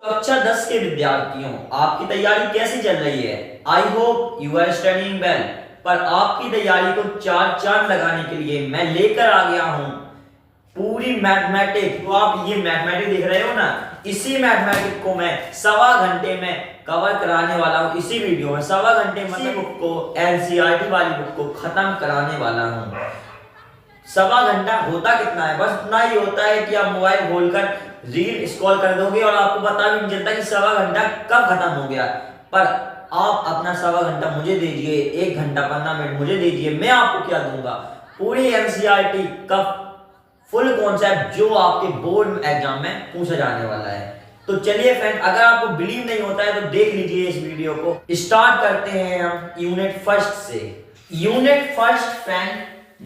कक्षा 10 के विद्यार्थियों, आपकी तैयारी कैसी चल रही है? I hope you are studying well. पर आपकी तैयारी को चार चांद लगाने के लिए मैं लेकर आ गया हूं पूरी मैथमेटिक। तो आप ये मैथमेटिक देख रहे हो ना, इसी मैथमेटिक को मैं 1.25 घंटे में कवर कराने वाला हूं। इसी वीडियो में 1.25 घंटे में इसी बुक को, एनसीईआरटी वाली बुक को खत्म कराने वाला हूं। 1.25 घंटा होता कितना है? बस इतना ही होता है कि आप मोबाइल खोलकर रील स्क्रॉल कर दोगे और आपको पता भी नहीं चलता कि 1.25 घंटा कब खत्म हो गया। पर आप अपना 1.25 घंटा मुझे दीजिए, 1 घंटा 15 मिनट मुझे दीजिए, मैं आपको क्या दूंगा? पूरी एनसीईआरटी का फुल कॉन्सेप्ट जो आपके बोर्ड एग्जाम में पूछा जाने वाला है। तो चलिए फ्रेंड, अगर आपको बिलीव नहीं होता है तो देख लीजिए इस वीडियो को। स्टार्ट करते हैं हम यूनिट फर्स्ट से। Unit first friend,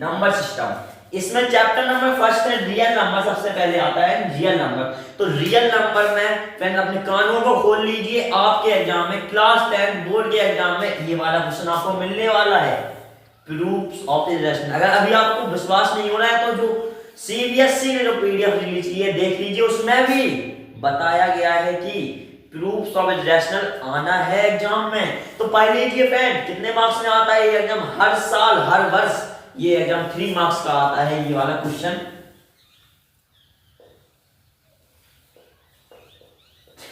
number system. इसमें चैप्टर नंबर फर्स्ट है रियल नंबर। सबसे पहले आता है रियल नंबर। तो रियल नंबर में फ्रेंड अपने कानों को खोल लीजिए। आपके एग्जाम में क्लास 10 बोर्ड के एग्जाम में ये वाला क्वेश्चन आपको मिलने वाला है, प्रूफ्स ऑफ इरेशनल। अगर अभी आपको विश्वास नहीं हो रहा है तो जो सीबीएसई ने जो पीडीएफ रिलीज की है देख लीजिए, उसमें भी बताया गया है कि प्रूफ्स ऑफ इरेशनल आना है एग्जाम में। तो पढ़ लीजिए फ्रेंड, कितने मार्क्स में आता है ये एग्जाम? हर साल हर वर्ष ये एग्जाम 3 मार्क्स का आता है ये वाला क्वेश्चन।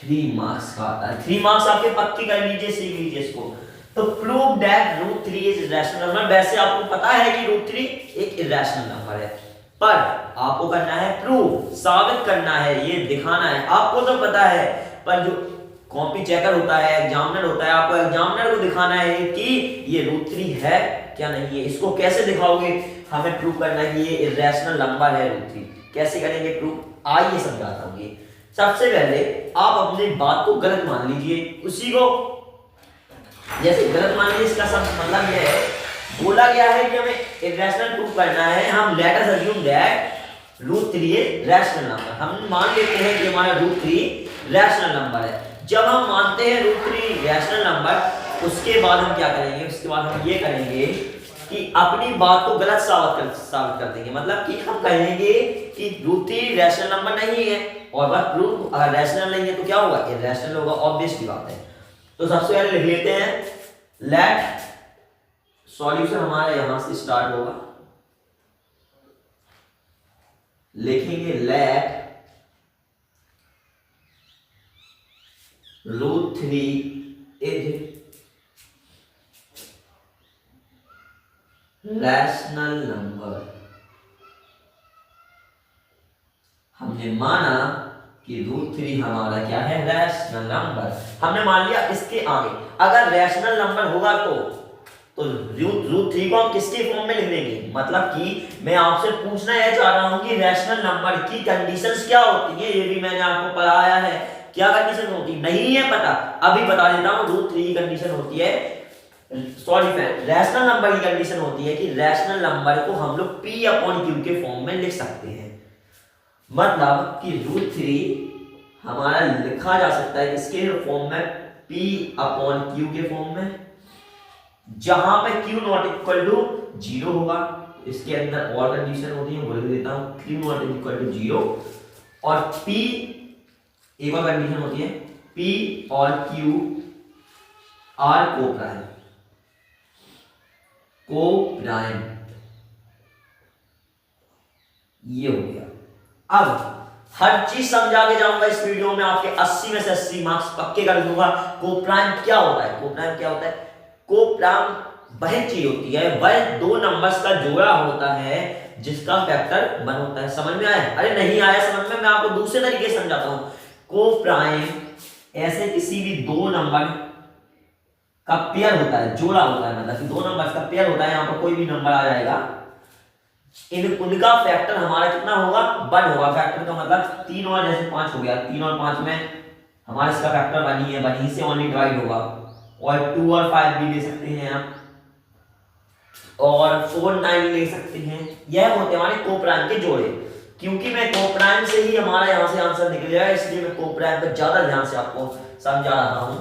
3 मार्क्स का आता है। 3 मार्क्स आपके पक्की कर लीजिए, सीख लीजिए इसको। तो prove that √3 is irrational number. वैसे आपको पता है कि √3 एक इरेशनल नंबर है, पर आपको करना है प्रूव, साबित करना है, ये दिखाना है। आपको तो पता है, पर जो कॉपी चेकर होता है, एग्जामिनर होता है, आपको एग्जामिनर को दिखाना है कि ये √3 है क्या नहीं है। इसको कैसे दिखाओगे? हमें प्रूव करना है कि ये इरेशनल नंबर है √3। कैसे करेंगे प्रूव? आइए समझाता हूं। ये सबसे पहले आप अपनी बात को गलत मान लीजिए, उसी को जैसे गलत मान लीजिए। इसका सब मतलब यह है, बोला गया है कि हमें इरेशनल प्रूव करना है। हम let us assume that √3 is rational number. हम मान लेते हैं कि हमारा √3 रैशनल नंबर है। जब हम मानते हैं √3 रैशनल नंबर, उसके बाद हम क्या करेंगे? उसके बाद हम ये करेंगे कि अपनी बात को गलत साबित कर देंगे। मतलब कि हम कहेंगे कि √3 रैशनल नंबर नहीं है, और वह प्रूफ अगर रैशनल नहीं है तो क्या होगा? इरेशनल होगा। ऑब्वियस की बात है। तो सबसे पहले लिख लेते हैं, लेट सॉल्यूशन हमारा यहां से स्टार्ट होगा। लिखेंगे लेट √3 इज रैशनल नंबर। हमने माना कि √3 हमारा क्या है? Rational number. हमने मान लिया। इसके आगे अगर रैशनल नंबर होगा तो √3 को हम किसके फॉर्म में लिख देंगे? मतलब कि मैं आपसे पूछना यह चाह रहा हूं कि रैशनल नंबर की कंडीशंस क्या होती है। ये भी मैंने आपको पढ़ाया है। क्या कंडीशन होती है? नहीं है पता? अभी बता देता हूं। √3 की कंडीशन होती है, सॉरी फ्रेंड, रैशनल नंबर की कंडीशन होती है कि रैशनल नंबर को हम लोग P/Q के फॉर्म में लिख सकते हैं। मतलब कि √3 हमारा लिखा जा सकता है इसके फॉर्म में, P/Q के फॉर्म में, जहां पे Q नॉट इक्वल टू 0 होगा। इसके अंदर और कंडीशन होती है, बोल देता हूं। Q नॉट इक्वल टू 0 और P, एक और कंडीशन होती है, P और Q आर को-प्राइम। ये हो गया। अब हर चीज समझा के जाऊंगा इस वीडियो में। आपके 80 में से 80 मार्क्स पक्के कर दूंगा। को-प्राइम क्या होता है? को-प्राइम क्या होता है? को-प्राइम वह चीज होती है, वह दो नंबर्स का जोड़ा होता है जिसका फैक्टर 1 होता है। समझ में आया? अरे नहीं आया समझ में? मैं आपको दूसरे तरीके से समझाता हूं। को-प्राइम ऐसे किसी भी दो नंबर का पेयर होता है, जोड़ा होता है। मतलब कि दो नंबर्स का पेयर होता है। यहां पर कोई भी नंबर आ जाएगा, उनका फैक्टर हमारा कितना होगा? 1 होगा। फैक्टर का मतलब 3 और जैसे 5 हो गया, 3 और 5 में हमारा इसका फैक्टर 1 ही है, 1 ही से ओनली डिवाइड होगा। और 2 और 5 भी ले सकते हैं आप, और 4 9 ले सकते हैं। यह होते हैं हमारे को-प्राइम के जोड़े। क्योंकि मैं को-प्राइम से ही हमारा यहां से आंसर निकल जाएगा, इसलिए मैं को-प्राइम पर ज्यादा ध्यान से आपको समझा रहा हूं।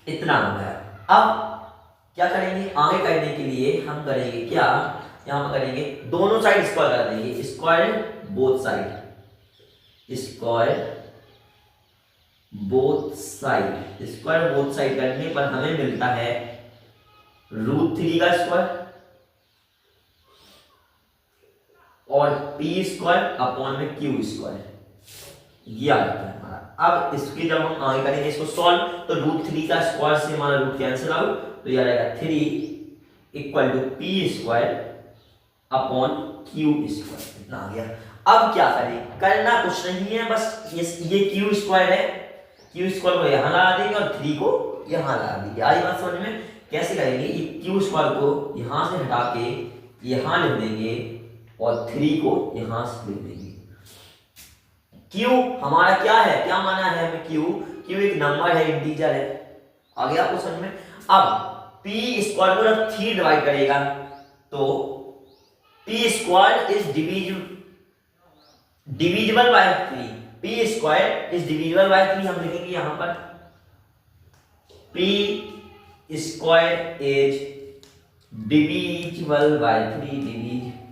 इतना हो गया। अब क्या करेंगे? आगे करने के लिए हम करेंगे क्या? यहां पर करेंगे दोनों साइड स्क्वायर कर देंगे। Square both side, square both side, square both side करने पर हमें मिलता है √3 का स्क्वायर और पी स्क्वायर अपॉन में क्यू स्क्वायर, ये आ जाता है हमारा। अब इसकी जब हम आगे करेंगे इसको सॉल्व, तो √3 का स्क्वायर से हमारा रूट कैंसिल आउट, तो ये आ जाएगा 3 equal to P square upon Q square, इतना आ गया। अब क्या करें, करना कुछ नहीं है, बस ये क्यू स्क्वायर है, क्यू स्क्वायर को यहाँ लगा देंगे और 3 को यहाँ लगा देंगे। आई बात समझ में? कैसे करेंगे, ये क्यू स्क्वायर को यहाँ से हटा के यहाँ लिख देंगे और 3 को यहाँ से लिख देंगे। क्यू हमारा क्या है, क्या माना है हमें, क्यू एक नंबर है, इंटीजर है। आ गया आपको समझ में? अब पी स्क्वायर को जब 3 डिवाइड करेगा तो P square is divisible by 3, P square is divisible by 3 हम लिखेंगे यहां पर, P square is divisible by 3, divisible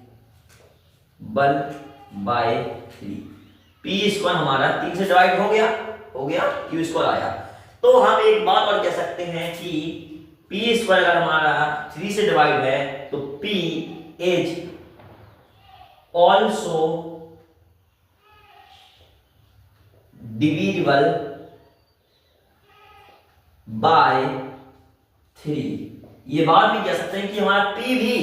by 3। P square हमारा 3 से डिवाइड हो गया क्यू स्क्वायर आया। तो हम एक बात और कह सकते हैं कि पी स्क्वायर अगर हमारा 3 से डिवाइड है तो P is also divisible by 3। ये बात भी कह सकते हैं कि हमारा पी भी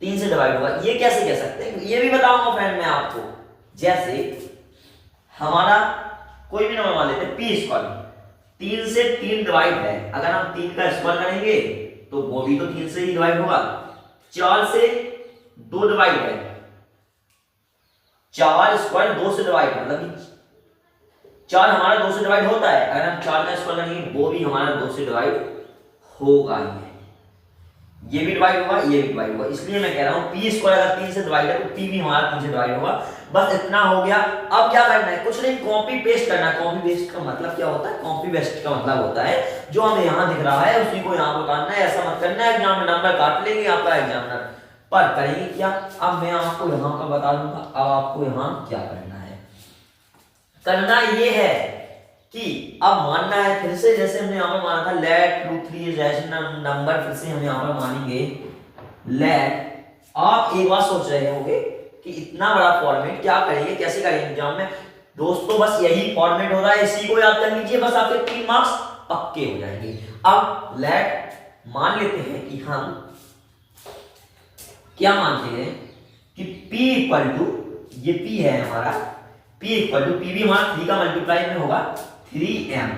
3 से डिवाइड होगा। ये कैसे कह सकते हैं, ये भी बताऊंगा फ्रेंड मैं आपको। जैसे हमारा कोई भी नंबर मान लेते हैं पी स्क्वायर, 3 से 3 डिवाइड है, अगर हम 3 का स्क्वायर करेंगे तो वो भी तो 3 से ही डिवाइड होगा। 4 से 2 डिवाइड है, 4 स्क्वायर 2 से डिवाइड, मतलब 4 हमारा 2 से डिवाइड होता है, अगर हम 4 का स्क्वायर करेंगे वो भी हमारा 2 से डिवाइड होगा ही, ये भी डिवाइड होगा, ये भी डिवाइड होगा। इसलिए मैं कह रहा हूं पी स्क्वायर अगर 3 से डिवाइड है तो पी भी हमारा 3 से डिवाइड होगा। बस इतना हो गया। अब क्या करना है, कुछ नहीं, कॉपी पेस्ट करना है। कॉपी पेस्ट का मतलब क्या होता है, कॉपी पेस्ट का मतलब होता है जो हमें यहां दिख रहा है उसी को यहां पर उतारना है। ऐसा मत करना है एग्जाम में नंबर काट लेंगे आपका एग्जामिनर, पर करेंगे क्या, अब मैं आपको यहां पर बता दूंगा। अब आपको यहां क्या करना है, करना ये है कि अब मानना है फिर से, जैसे हमने यहाँ पर माना था लेट √3 इज रैशनल नंबर, फिर से हम यहाँ पर मानेंगे लेट। आप एक बात सोच रहे होंगे कि इतना बड़ा फॉर्मेट क्या करेंगे, कैसे करेंगे एग्जाम में। दोस्तों बस यही फॉर्मेट हो रहा है, इसी को याद कर लीजिए, बस आपके 3 मार्क्स पक्के हो जाएंगे। अब लेट मान लेते हैं कि हम क्या मानते हैं कि P इक्वल टू, ये P है हमारा, P इक्वल टू, P भी हमारा 3 का मल्टीप्लाई में होगा 3m।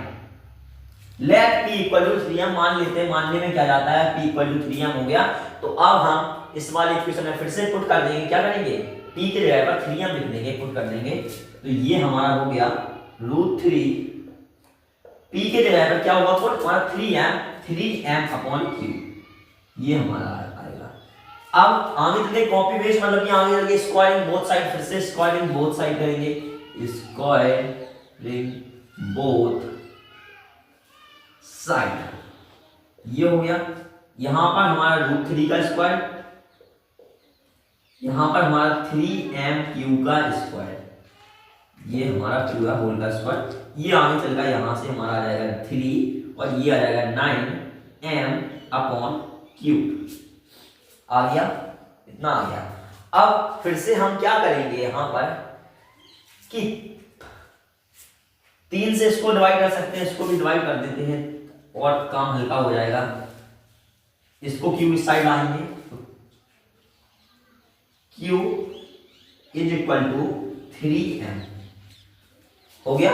Late P equal to 3m मान लेते हैं, मानने में क्या जाता है, P इक्वल टू 3m हो गया। तो अब हम इस वाले इक्वेशन में फिर से पुट कर देंगे, क्या करेंगे, P के जगह पर 3m लिख देंगे, पुट कर देंगे। तो ये हमारा हो गया √3, P के जगह पर क्या होगा पुट, हमारा 3m अपॉन q, ये हमारा आएगा। अब आगे चलते कॉपी पेस्ट, मतलब कि आगे चलके स्क्वायरिंग बोथ साइड, फिर से स्क्वायरिंग बोथ साइड करेंगे, स्क्वायरिंग बोथ साइड, ये हो गया। यहां पर हमारा √3 का स्क्वायर, यहां पर हमारा 3m³ का स्क्वायर, ये हमारा q का होल का स्क्वायर, ये आगे चल गया, यहां से हमारा आ जाएगा 3 और ये आ जाएगा 9m अपॉन q, आ गया, इतना आ गया। अब फिर से हम क्या करेंगे यहां पर कि 3 से इसको डिवाइड कर सकते हैं, इसको भी डिवाइड कर देते हैं और काम हल्का हो जाएगा। इसको q इस साइड लाएंगे, q is equal to 3m, हो गया।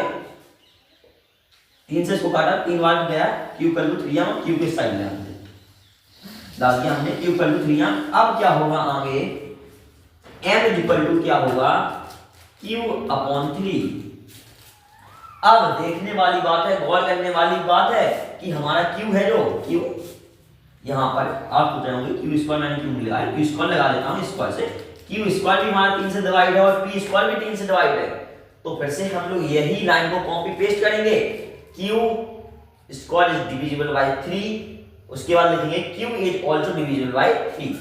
3 से इसको काटा, 3 बार गया, q equal to 3m, q के साइड ले डाल दिया हमने, q इक्वल टू 3m। अब क्या होगा आगे, m इज इक्वल टू क्या होगा, q अपॉन 3। अब देखने वाली बात है, गौर करने वाली बात है कि हमारा q है जो q, यहां पर आप पूछ रहे होंगे q स्क्वायर मैंने क्यों लगाया, q स्क्वायर लगा देता हूं स्क्वायर से, q स्क्वायर भी हमारा 3 से डिवाइड है और p स्क्वायर भी 3 से डिवाइड है। तो फिर से हम लोग यही लाइन को कॉपी पेस्ट करेंगे, q square is divisible by 3, उसके बाद लिखेंगे q is also divisible by 3,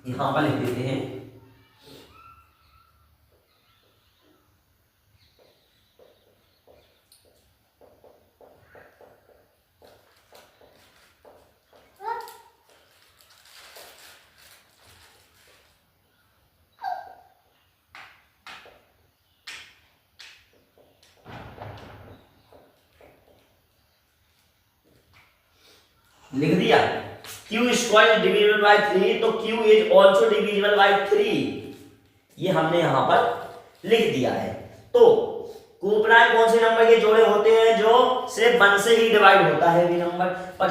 यहां पर लिख देते हैं लिख दिया। q square is divisible by 3, तो q is also divisible by 3, ये हमने यहां पर लिख दिया है। तो कोप्राइम कौन से नंबर के जोड़े होते हैं जो सिर्फ 1 से ही डिवाइड होता है भी नंबर, पर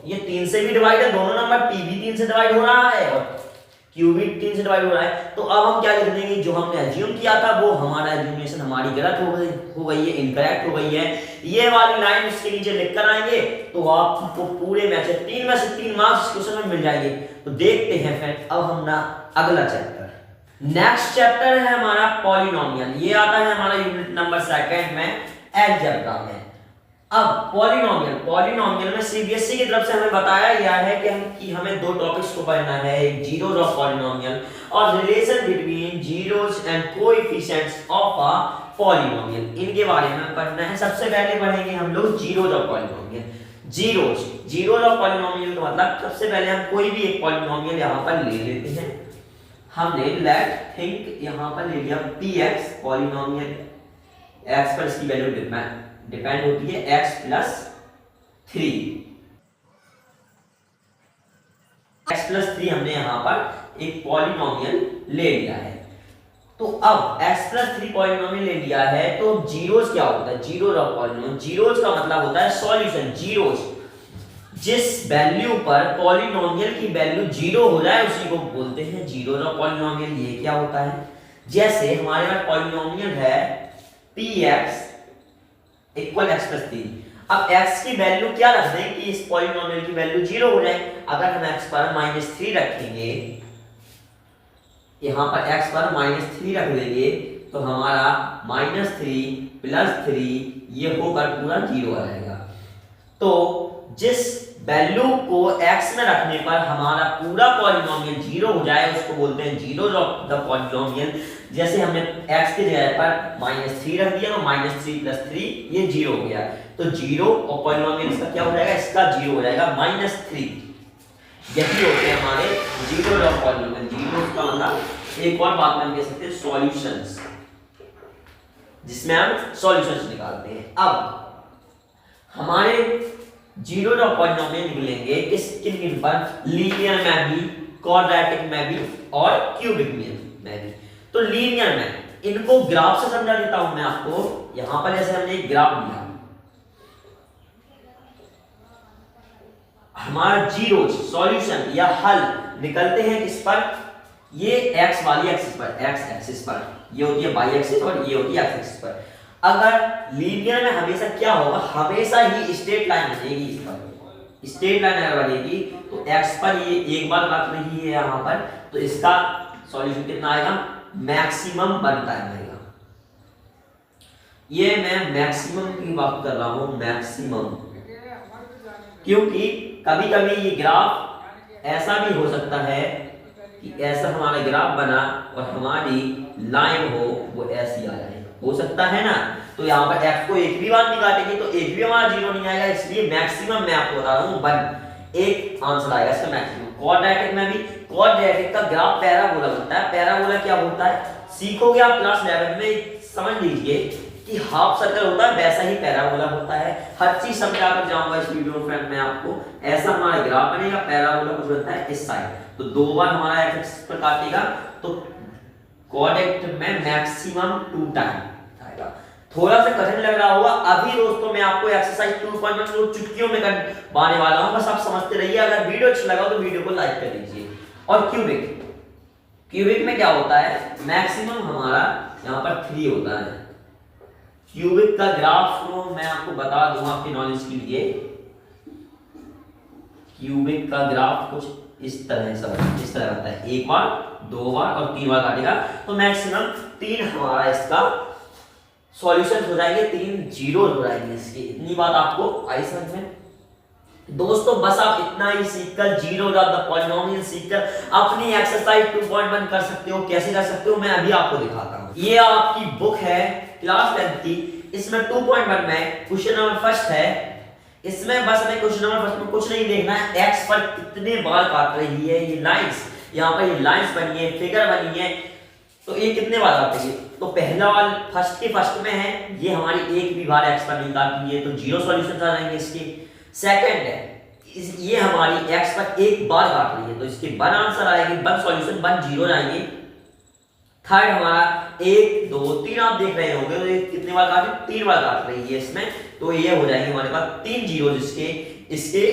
ये 3 से भी डिवाइड है, दोनों नंबर p भी 3 से डिवाइड हो रहा है और q भी 3 से डिवाइड हो रहा है। तो अब हम क्या लिख देंगे, जो हमने अज्यूम किया था वो हमारा एज्यूमेशन हमारी गलत हो गई है, इनकरेक्ट हो गई है। ये वाली लाइन उसके नीचे लिख कर आएंगे तो आपको पूरे में से 3 मार्क्स क्वेश्चन में मिल जाएंगे। तो देखते हैं फ्रेंड अब हम ना अगला चैप्टर, नेक्स्ट चैप्टर है हमारा पॉलिनोमियल। ये आता है हमारा यूनिट नंबर 2 में अलजेब्रा में। अब पॉलिनोमियल में सीबीएसई की तरफ से हमें बताया गया है कि हमें दो टॉपिक्स को पढ़ना है, एक जीरोस ऑफ पॉलिनोमियल और relation between zeros and coefficients of a polynomial, इनके बारे में पढ़ना है। सबसे पहले पढ़ेंगे हम लोग zeros of polynomial. Zeros of polynomial का मतलब सबसे पहले हम कोई भी एक पॉलिनोमियल यहां पर ले लेते हैं। हमने लेट थिंक यहां पर ले लिया px पॉलिनोमियल, x पर इसकी वैल्यू डिपेंड होती है x प्लस 3 हमने यहां पर एक पॉलिनोमियल ले लिया है। तो अब x प्लस 3 पॉलिनोमियल ले लिया है तो जीरोस क्या होता है, जीरोस ऑफ पॉलिनोमियल। जीरोस का मतलब होता है सॉल्यूशन। जीरोस जिस वैल्यू पर पॉलिनोमियल की वैल्यू 0 हो जाए उसी को बोलते हैं जीरोस ऑफ पॉलिनोमियल। ये क्या होता है, जैसे हमारे पास पॉलिनोमियल है px इक्वल x प्लस 3। अब x की वैल्यू क्या रख दें कि इस पॉलिनोमियल की वैल्यू 0 हो जाए। अगर हम x पर -3 रखेंगे, यहां पर x पर -3 रख देंगे तो हमारा -3 प्लस 3 ये होकर पूरा 0 आ जाएगा। तो जिस वैल्यू को x में रखने पर हमारा पूरा पॉलिनोमियल 0 हो जाए उसको बोलते हैं जीरोस ऑफ द पॉलिनोमियल। जैसे हमने x की जगह पर -3 रख दिया तो -3 प्लस 3 ये 0 हो गया। तो 0 और पॉलिनोमियल इसका क्या हो जाएगा, इसका 0 हो जाएगा -3। यही होते हैं हमारे जीरोस ऑफ पॉलिनोमियल। जीरोस का मतलब एक और बात में हम कह सकते हैं सॉल्यूशंस, जिसमें हम सॉल्यूशंस निकालते हैं। अब हमारे जीरोस ऑफ पॉलिनोमियल निकलेंगे किन पर, लीनियर में भी, क्वाड्रेटिक में भी और क्यूबिक में भी। तो लीनियर में इनको ग्राफ से समझा देता हूं मैं आपको। यहां पर जैसे हमने एक ग्राफ लिया, हमारा जीरोस सॉल्यूशन या हल निकलते हैं किस पर, ये x वाली एक्सिस पर, x एक्सिस पर, ये होती है y एक्सिस और ये होती है x एक्सिस पर। अगर लीनियर में हमेशा क्या होगा, हमेशा ही स्ट्रेट लाइन बनेगी। इस पर स्ट्रेट लाइन अगर बनेगी तो x पर ये एक बार रख रही है यहां पर, तो इसका सॉल्यूशन कितना आएगा, मैक्सिमम बनता है। ये मैं मैक्सिमम की बात कर रहा हूं, मैक्सिमम, क्योंकि कभी कभी ये ग्राफ ऐसा भी हो सकता है कि ऐसा हमारा ग्राफ बना और हमारी लाइन हो वो ऐसी आ जाए, हो सकता है ना। तो यहाँ पर x को एक भी बार नहीं काटेंगे तो एक भी हमारा 0 नहीं आएगा, इसलिए मैक्सिमम मैं आपको बता रहा हूँ 1 एक आंसर आएगा इसका मैक्सिमम। क्वाड्रेटिक में भी, क्वाड्रेटिक का ग्राफ पैराबोला बनता है। पैराबोला क्या होता है, सीखोगे आप क्लास 11 में, समझ लीजिए कि हाफ सर्कल होता है वैसा ही पैराबोला होता है। हर चीज समझा कर जाऊंगा इस वीडियो फ्रेंड में आपको। ऐसा हमारा ग्राफ बनेगा, पैराबोला कुछ बनता है इस साइड, तो 2 बार हमारा x एक्सिस पर काटेगा तो क्वाड्रेटिक में मैक्सिमम 2 टाइम आएगा। थोड़ा सा कठिन लग रहा होगा, अभी दोस्तों मैं आपको एक्सरसाइज 2.1 को चुटकियों में करवाने वाला हूं, बस आप समझते रहिए। अगर वीडियो अच्छा लगा तो वीडियो को लाइक कर दीजिए। और क्यूबिक में क्या होता है, मैक्सिमम हमारा यहाँ पर 3 होता है। क्यूबिक का ग्राफ को मैं आपको बता दूं आपकी नॉलेज के लिए। क्यूबिक का ग्राफ कुछ इस तरह रहता है, 1 बार 2 बार और 3 बार काटेगा तो मैक्सिमम 3 हमारा इसका सॉल्यूशन हो जाएंगे, 3 जीरोस हो जाएंगे इसके। इतनी बात आपको आई समझ में दोस्तों। बस आप इतना ही सीखकर जीरोस ऑफ द पॉलिनोमियल सीखकर अपनी एक्सरसाइज 2.1 कर सकते हो। कैसे कर सकते हो मैं अभी आपको दिखाता हूं। ये आपकी बुक है क्लास 10 की, इसमें 2.1 में क्वेश्चन नंबर फर्स्ट है। इसमें बस हमें क्वेश्चन नंबर फर्स्ट में कुछ नहीं देखना है, x पर कितने बार काट रही है ये लाइंस, यहाँ पर ये लाइंस बनी है, फिगर बनी है, तो ये कितने बार काटेगी। तो पहला वाला फर्स्ट में है, ये हमारी एक भी बार x पर नहीं काटी है तो 0 सॉल्यूशन आ जाएंगे इसके। सेकंड है ये हमारी x पर एक बार काट रही है, तो इसके 1 आंसर आएगी, 1 सॉल्यूशन 1 0 आएंगे। थर्ड हमारा 1 2 3 आप देख रहे होंगे, तो ये कितने बार काट रही, 3 बार काट रही है इसमें, तो ये हो जाएंगे हमारे पास 3 जीरो, जिसके इसके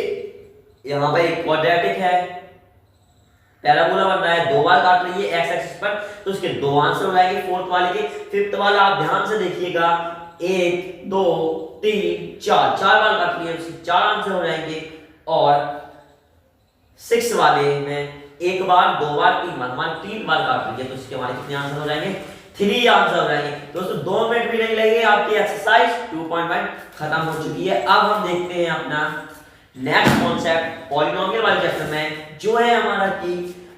यहाँ पर एक क्वाड्रेटिक है, पैराबोला बन रहा है, 2 बार काट रही है एक्स एक्सिस पर, तो इसके 2 आंसर हो जाएंगे फोर्थ वाले के। फिफ्थ वाला आप ध्यान से देखिएगा, 1 2 3 4 बार काट रही है, उसके 4 आंसर हो जाएंगे। और 6 वाले में 1 बार 2 बार 3 बार, हमारे 3 बार काट रही है, तो इसके हमारे कितने आंसर हो जाएंगे, 3 आंसर हो जाएंगे। दोस्तों 2 मिनट भी नहीं लगेंगे, आपकी एक्सरसाइज 2.1 खत्म हो चुकी है। अब हम देखते हैं अपना नेक्स्ट कॉन्सेप्ट पॉलिनोमियल वाले चैप्टर में, जो है हमारा कि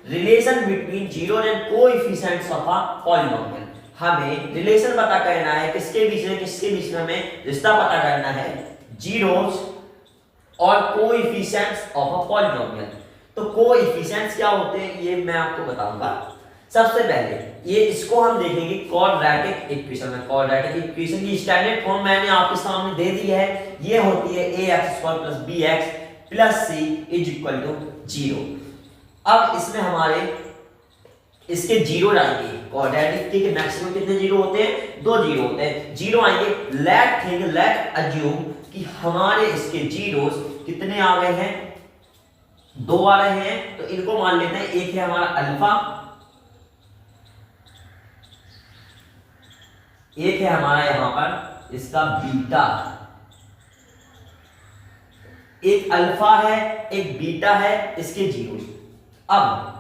relation between zero and coefficients of a polynomial. हमें रिलेशन पता करना है, किसके बीच में हमें रिश्ता पता करना है, जीरोस और कोएफिशिएंट्स ऑफ अ पॉलिनोमियल। तो कोएफिशिएंट्स क्या होते हैं ये मैं आपको बताऊंगा। सबसे पहले ये इसको हम देखेंगे क्वाड्रेटिक इक्वेशन में। क्वाड्रेटिक इक्वेशन की स्टैंडर्ड फॉर्म मैंने आपके सामने दे दी है, ये होती है ax² + bx + c = 0। अब इसमें हमारे इसके जीरो आएंगे, क्वाड्रेटिक के मैक्सिमम कितने जीरो होते हैं, 2 जीरो होते हैं, जीरो आएंगे। लेट अज्यूम कि हमारे इसके जीरोस कितने आ गए हैं, 2 आ रहे हैं, तो इनको मान लेते हैं। एक है हमारा अल्फा, एक है हमारा यहां पर इसका बीटा, एक अल्फा है एक बीटा है इसके जीरो। अब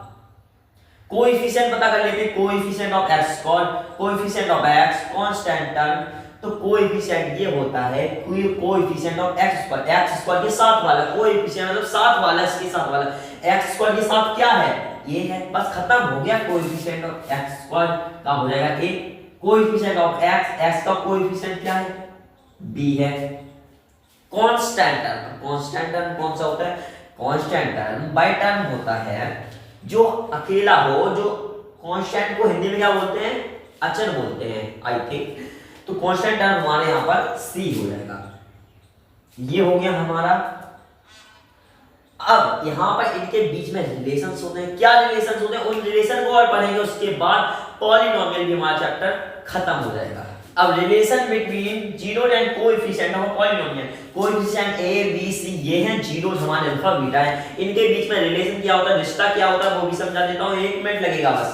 कोएफिशिएंट पता कर लेते हैं, coefficient of x square, coefficient of x constant term. तो कोएफिशिएंट ये होता है कोएफिशिएंट ऑफ x स्क्वायर के साथ वाला, कोएफिशिएंट मतलब साथ वाला, इसके साथ वाला, x स्क्वायर के साथ क्या है, ये है, बस खत्म हो गया। कोएफिशिएंट ऑफ x स्क्वायर का हो जाएगा a, कोएफिशिएंट ऑफ x का कोएफिशिएंट क्या है, b है। कांस्टेंट टर्म कौन सा होता है, कांस्टेंट टर्म बाय टर्म होता है जो अकेला हो, जो कांस्टेंट को हिंदी में क्या बोलते हैं, अचर बोलते हैं आई थिंक। तो कांस्टेंट टर्म हमारे यहां पर c हो जाएगा। ये हो गया हमारा। अब यहां पर इनके बीच में रिलेशंस होते हैं, क्या रिलेशंस होते हैं, उन रिलेशन को और पढ़ेंगे, उसके बाद पॉलिनोमियल भी हमारा चैप्टर खत्म हो जाएगा। अब relation between zero and coefficient of polynomial, coefficient a b c ये हैं जीरोस हमारे अल्फा बीटा है, इनके बीच में रिलेशन क्या होता है, रिश्ता क्या होता है वो भी समझा देता हूं, 1 मिनट लगेगा बस।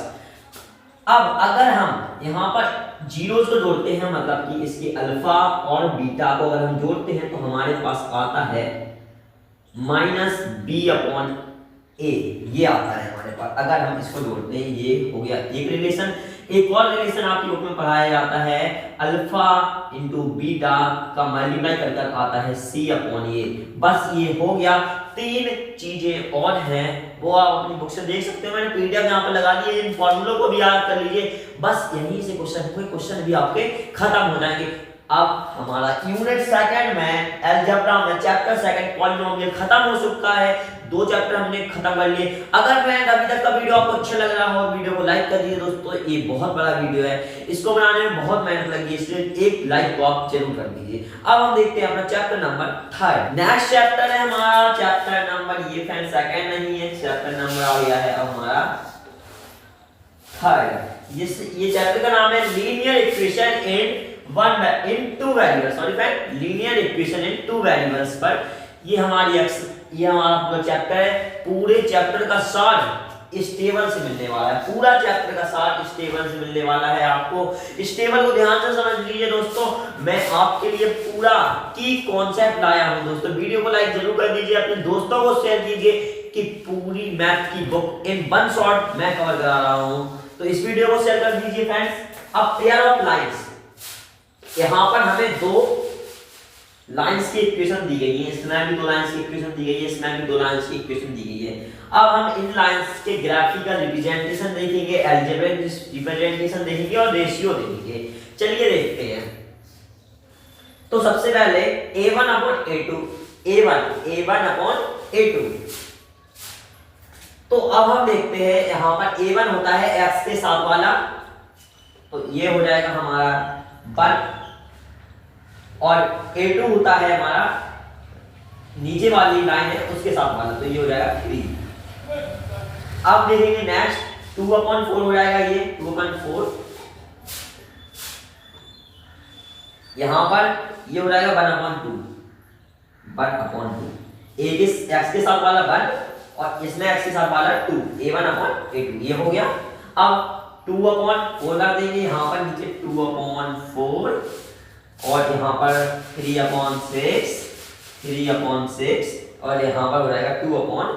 अब अगर हम यहां पर जीरोस को जोड़ते हैं, मतलब कि इसके अल्फा और बीटा को अगर हम जोड़ते हैं, तो हमारे पास आता है -b/a, ये आता है हमारे पास। अगर हम इसको जोड़ते हैं, ये हो गया एक रिलेशन। एक और रिलेशन आपकी बुक में पढ़ाया जाता है, अल्फा इंटू बीटा का मल्टीप्लाई कर आता है c/a। बस ये हो गया। 3 चीजें और हैं, वो आप अपनी बुक से देख सकते हो, मैंने पीडीएफ यहाँ पर लगा दी है, इन फॉर्मूलों को भी याद कर लीजिए। बस यहीं से क्वेश्चन भी आपके खत्म हो जाएंगे। अब हमारा यूनिट सेकंड में अलजेब्रा में चैप्टर सेकंड पॉलिनोमियल खत्म हो चुका है। 2 चैप्टर हमने खत्म कर लिए। अगर फ्रेंड अभी तक का वीडियो आपको अच्छा लग रहा हो, वीडियो को लाइक कर दीजिए दोस्तों, ये बहुत बड़ा वीडियो है, इसको बनाने में बहुत मेहनत लगी है, इसलिए एक लाइक को आप जरूर कर दीजिए। अब हम देखते हैं अपना चैप्टर नंबर 3। नेक्स्ट चैप्टर है हमारा चैप्टर नंबर, ये फ्रेंड सेकंड नहीं है, चैप्टर नंबर आ गया है अब हमारा 3। ये चैप्टर का नाम है linear equation in two variables, sorry friend, linear equation in 2 variables पर ये हमारा पूरा चैप्टर है। पूरे चैप्टर का सार इस टेबल से मिलने वाला है, पूरा चैप्टर का सार इस टेबल से मिलने वाला है आपको। इस टेबल को ध्यान से समझ लीजिए दोस्तों, मैं आपके लिए पूरा की कॉन्सेप्ट लाया हूं दोस्तों। वीडियो को लाइक जरूर कर दीजिए, अपने दोस्तों को शेयर कीजिए कि पूरी मैथ की बुक इन 1 शॉट मैं कवर करा रहा हूं, तो इस वीडियो को शेयर कर दीजिए फ्रेंड्स। अब पेयर ऑफ लाइंस, यहां पर हमें 2 लाइंस की इक्वेशन दी गई है, इसमें भी 2 लाइंस की इक्वेशन दी गई है, इसमें भी 2 लाइंस की इक्वेशन दी गई है। अब हम इन लाइंस के ग्राफिकल रिप्रेजेंटेशन देखेंगे, अलजेब्रिक रिप्रेजेंटेशन देखेंगे और रेशियो देखेंगे। चलिए देखते हैं। तो सबसे पहले a1/a2, a1/a2। तो अब हम देखते हैं, यहां पर a1 होता है x के साथ वाला, तो ये हो जाएगा हमारा 1, और a2 होता है हमारा नीचे वाली लाइन है उसके साथ वाला, तो ये हो जाएगा 3। अब देखेंगे नेक्स्ट 2/4 हो जाएगा, ये 2/4 यहां पर ये हो जाएगा 1/2, 1/2 एक x के साथ वाला 1 और इसमें x के साथ वाला 2, a1/a2 ये हो गया। अब 2/4 कर देंगे यहाँ पर नीचे 2/4 और यहाँ पर 3/6 और यहाँ पर हो जाएगा 2/4।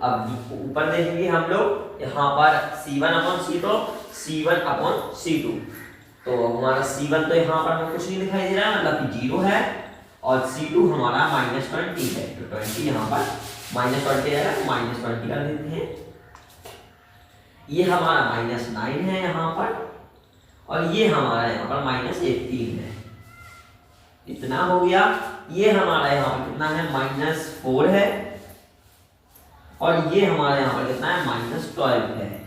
अब ऊपर देखेंगे हम लोग यहाँ पर C1/C2 C1/C2, तो हमारा C1 तो यहाँ पर कुछ नहीं दिखाई दे रहा है, मतलब कि 0 है, और C2 हमारा -20 है, तो 20 यहाँ पर -20 है, -20 कर देते हैं। ये हमारा -9 है यहाँ पर, और ये हमारा यहाँ पर -18 है, इतना हो गया। ये हमारा यहाँ पर कितना है, -4 है, और ये हमारा यहाँ पर कितना है, -12 है।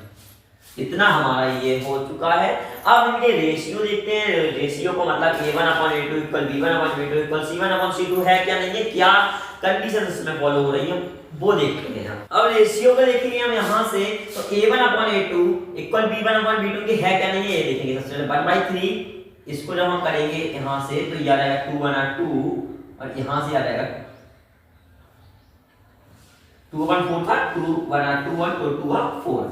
इतना हमारा ये हो चुका है। अब इनके रेशियो देखते हैं, रेशियो को मतलब a1/a2 = b1/b2 = c1/c2 है क्या नहीं है, क्या कंडीशन इसमें फॉलो हो रही है वो देखते हैं। अब रेशियो को देखेंगे हम यहाँ से, तो a1/a2 = b1/b2 के है क्या नहीं है ये देखेंगे। सबसे पहले 1/3 इसको जब हम करेंगे यहाँ से तो ये आ जाएगा 2/2 और यहाँ से आ जाएगा 2/4 था, 2/2 और 2/4,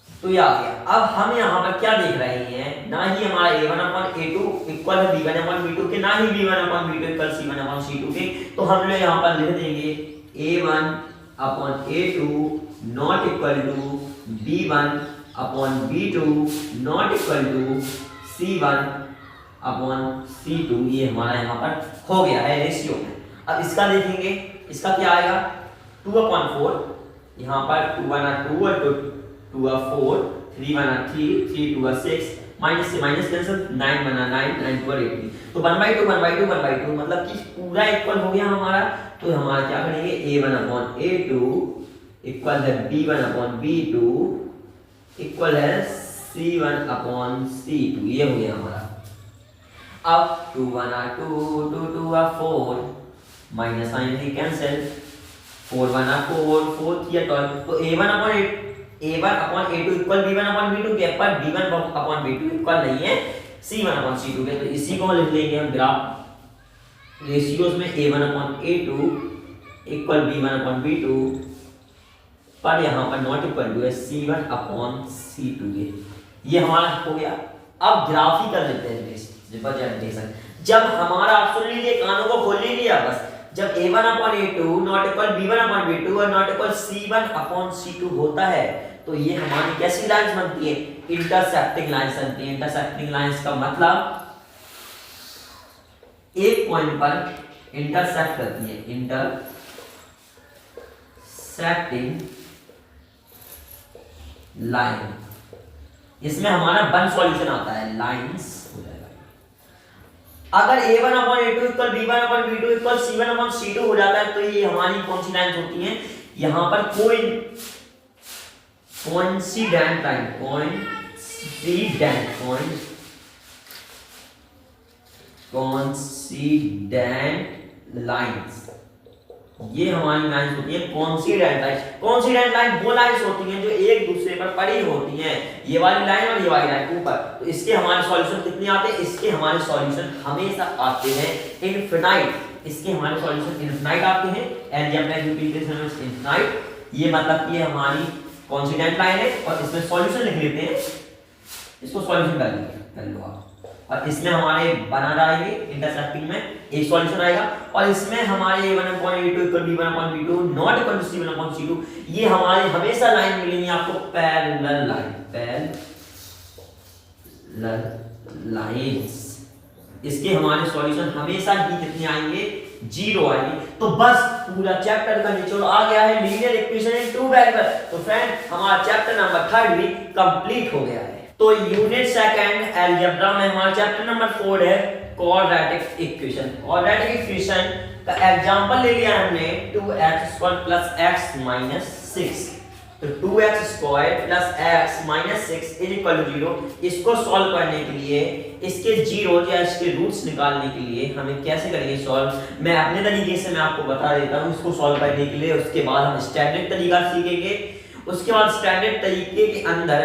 तो ये आ गया। अब हम यहाँ पर क्या देख रहे हैं, ना ही हमारा a1/a2 = b1/b2 के, ना ही b1/b2 = c1/c2 के, तो हम लोग यहाँ पर लिख देंगे a1/a2 not equal to b1/b2 not equal to c1/c2। ये हमारा यहाँ पर हो गया है रेशियो में। अब इसका देखेंगे, इसका क्या आएगा, 2/4 यहाँ पर 2/2 और 2/4, 3/3, 3/6, माइनस से माइनस कैंसिल, 9/9, 9/18, तो 1/2 मतलब कि पूरा इक्वल हो गया हमारा। तो हमारा क्या करेंगे, a1/a2 = b1/b2 = c1/c2, ये हो गया हमारा। अब 2/2 2/4 माइनस साइन से कैंसिल, 4/4 4 3 12, तो a1/a2 = b1/b2 के, पर b1/b2 इक्वल नहीं है c1/c2 के, तो इसी को लिख लेंगे हम ग्राफ रेशियोज में a1/a2 = b1/b2 पर यहाँ पर नॉट इक्वल टू है c1/c2 के, ये हमारा हो गया। अब ग्राफ ही कर लेते हैं रिप्रेजेंटेशन। जब हमारा, आप सुन लीजिए, कानों को खोल लीजिए बस, जब a1/a2 नॉट इक्वल b1/b2 और नॉट इक्वल c1/c2 होता है, तो ये हमारी कैसी लाइंस बनती है, इंटरसेक्टिंग लाइंस बनती है। इंटरसेक्टिंग लाइंस का मतलब एक पॉइंट पर इंटरसेक्ट करती है, इंटरसेक्टिंग लाइन। इसमें हमारा वन सॉल्यूशन आता है, लाइंस हो जाएगा। अगर a1/a2 = b1/b2 = c1/c2 हो जाता है, तो ये हमारी कौन सी लाइंस होती हैं, यहाँ पर कोइंसिडेंट लाइन, कोइंसिडेंट लाइंस, ये हमारी लाइंस होती है कोइंसिडेंट लाइन। कोइंसिडेंट लाइन वो लाइंस होती हैं जो एक दूसरे पर पड़ी होती हैं, ये वाली लाइन और ये वाली लाइन ऊपर। तो इसके हमारे सॉल्यूशन कितने आते हैं, इसके हमारे सॉल्यूशन हमेशा आते हैं इनफिनाइट, इसके हमारे सॉल्यूशन इनफिनाइट आते हैं, अलजेब्रिक रिप्रेजेंटेशन में इनफिनाइट। ये मतलब ये हमारी कोइंसिडेंट लाइन है, और इसमें सॉल्यूशन लिख लेते हैं, इसको सॉल्यूशन कर लो आप, और इसमें हमारे बना जाएंगे इंटरसेक्टिंग में एक सॉल्यूशन आएगा, और इसमें हमारे a1/a2 = b1/b2 not equal to c1/c2, ये हमारे हमेशा लाइन मिलेंगी आपको पैरेलल लाइन, पैरेलल लाइंस। इसके हमारे सॉल्यूशन हमेशा ही कितने आएंगे, 0 आएंगे। तो बस पूरा चैप्टर का निचोड़ आ गया है, linear equation in two variable. तो फ्रेंड, हमारा चैप्टर नंबर 3 भी कंप्लीट हो गया है। तो यूनिट सेकंड अलजेब्रा में हमारा चैप्टर नंबर 4 है क्वाड्रेटिक इक्वेशन। क्वाड्रेटिक इक्वेशन का एग्जांपल ले लिया हमने 2x² + x - 6। तो 2x² plus x minus 6 is equal to 0। इसको सॉल्व करने के लिए इसके जीरो या इसके रूट्स निकालने के लिए हमें कैसे करेंगे सॉल्व, मैं अपने तरीके से मैं आपको बता देता हूँ इसको सॉल्व करने के लिए। उसके बाद हम स्टैंडर्ड तरीका सीखेंगे। उसके बाद स्टैंडर्ड तरीके के अंदर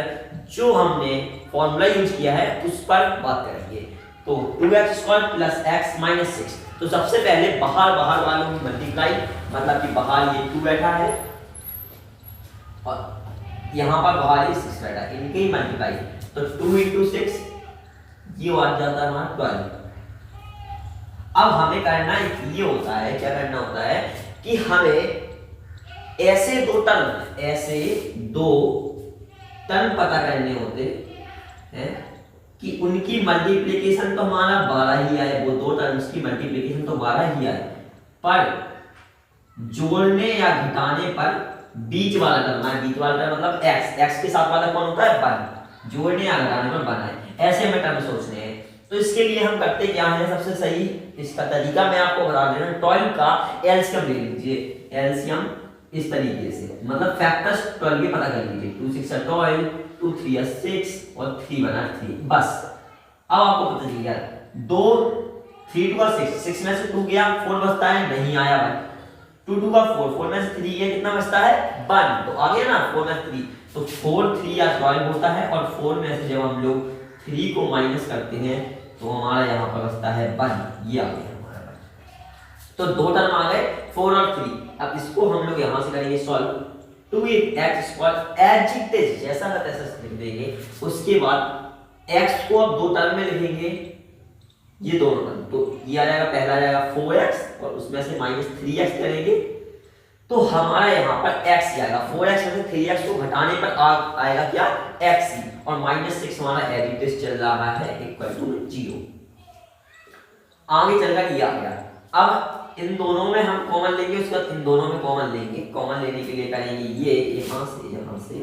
जो हमने फॉर्मूला यूज किया है उस पर बात करेंगे। तो 2x² प्लस x माइनस 6, तो सबसे पहले बाहर वालों की मल्टीप्लाई, मतलब कि बाहर ये 2 बैठा है और यहाँ पर बाहर ये 6 बैठा है, इनके ही मल्टीप्लाई। तो 2 × 6 ये आ जाता है हमारा 12। अब हमें करना ये होता है, क्या करना होता है कि हमें ऐसे दो टर्म पता करने होते हैं कि उनकी मल्टीप्लिकेशन तो हमारा 12 ही आए, वो दो टर्म्स की मल्टीप्लिकेशन तो 12 ही आए, पर जोड़ने या घटाने पर बीच वाला टर्म है, बीच वाला टर्म मतलब x के साथ वाला कौन होता है 1, जोड़ने या घटाने पर 1 है, ऐसे में टर्म सोचने हैं। तो इसके लिए हम करते क्या है, सबसे सही इसका तरीका मैं आपको बता दे रहा हूं, 12 का एलसीएम ले लीजिए। एलसीएम इस तरीके से, मतलब फैक्टर्स 12 के पता कर लीजिए। 2 6 12, 2 3 6 और 3 1 3, बस अब आपको पता चल गया। 2 3 2 6 में से 2 गया, 4 बचता है, नहीं आया भाई। 2 2 4 में से 3 गया, कितना बचता है 1, तो आ गया ना 4 में 3, तो 4 3 या 12 होता है। और 4 में से जब हम लोग 3 को माइनस करते हैं तो हमारा यहाँ पर बचता है 1, ये आ गया हमारा 1। तो दो टर्म आ गए 4 और 3। अब इसको हम लोग यहाँ से करेंगे solve. 2x² as it is जैसा का तैसा लिख देंगे। उसके बाद x को अब दो टर्म में लिखेंगे, ये दोनों टर्म, तो ये आ जाएगा, पहला आ जाएगा 4x और उसमें से माइनस 3x करेंगे तो हमारा यहाँ पर x ही आएगा। 4x में से 3x को घटाने पर आएगा क्या x ही, और माइनस 6 हमारा एज इट इज चल रहा है इक्वल टू 0। आगे चलकर ये आ गया। अब इन दोनों में हम कॉमन लेंगे, उसके बाद इन दोनों में कॉमन लेंगे। कॉमन लेने के लिए करेंगे ये यहाँ से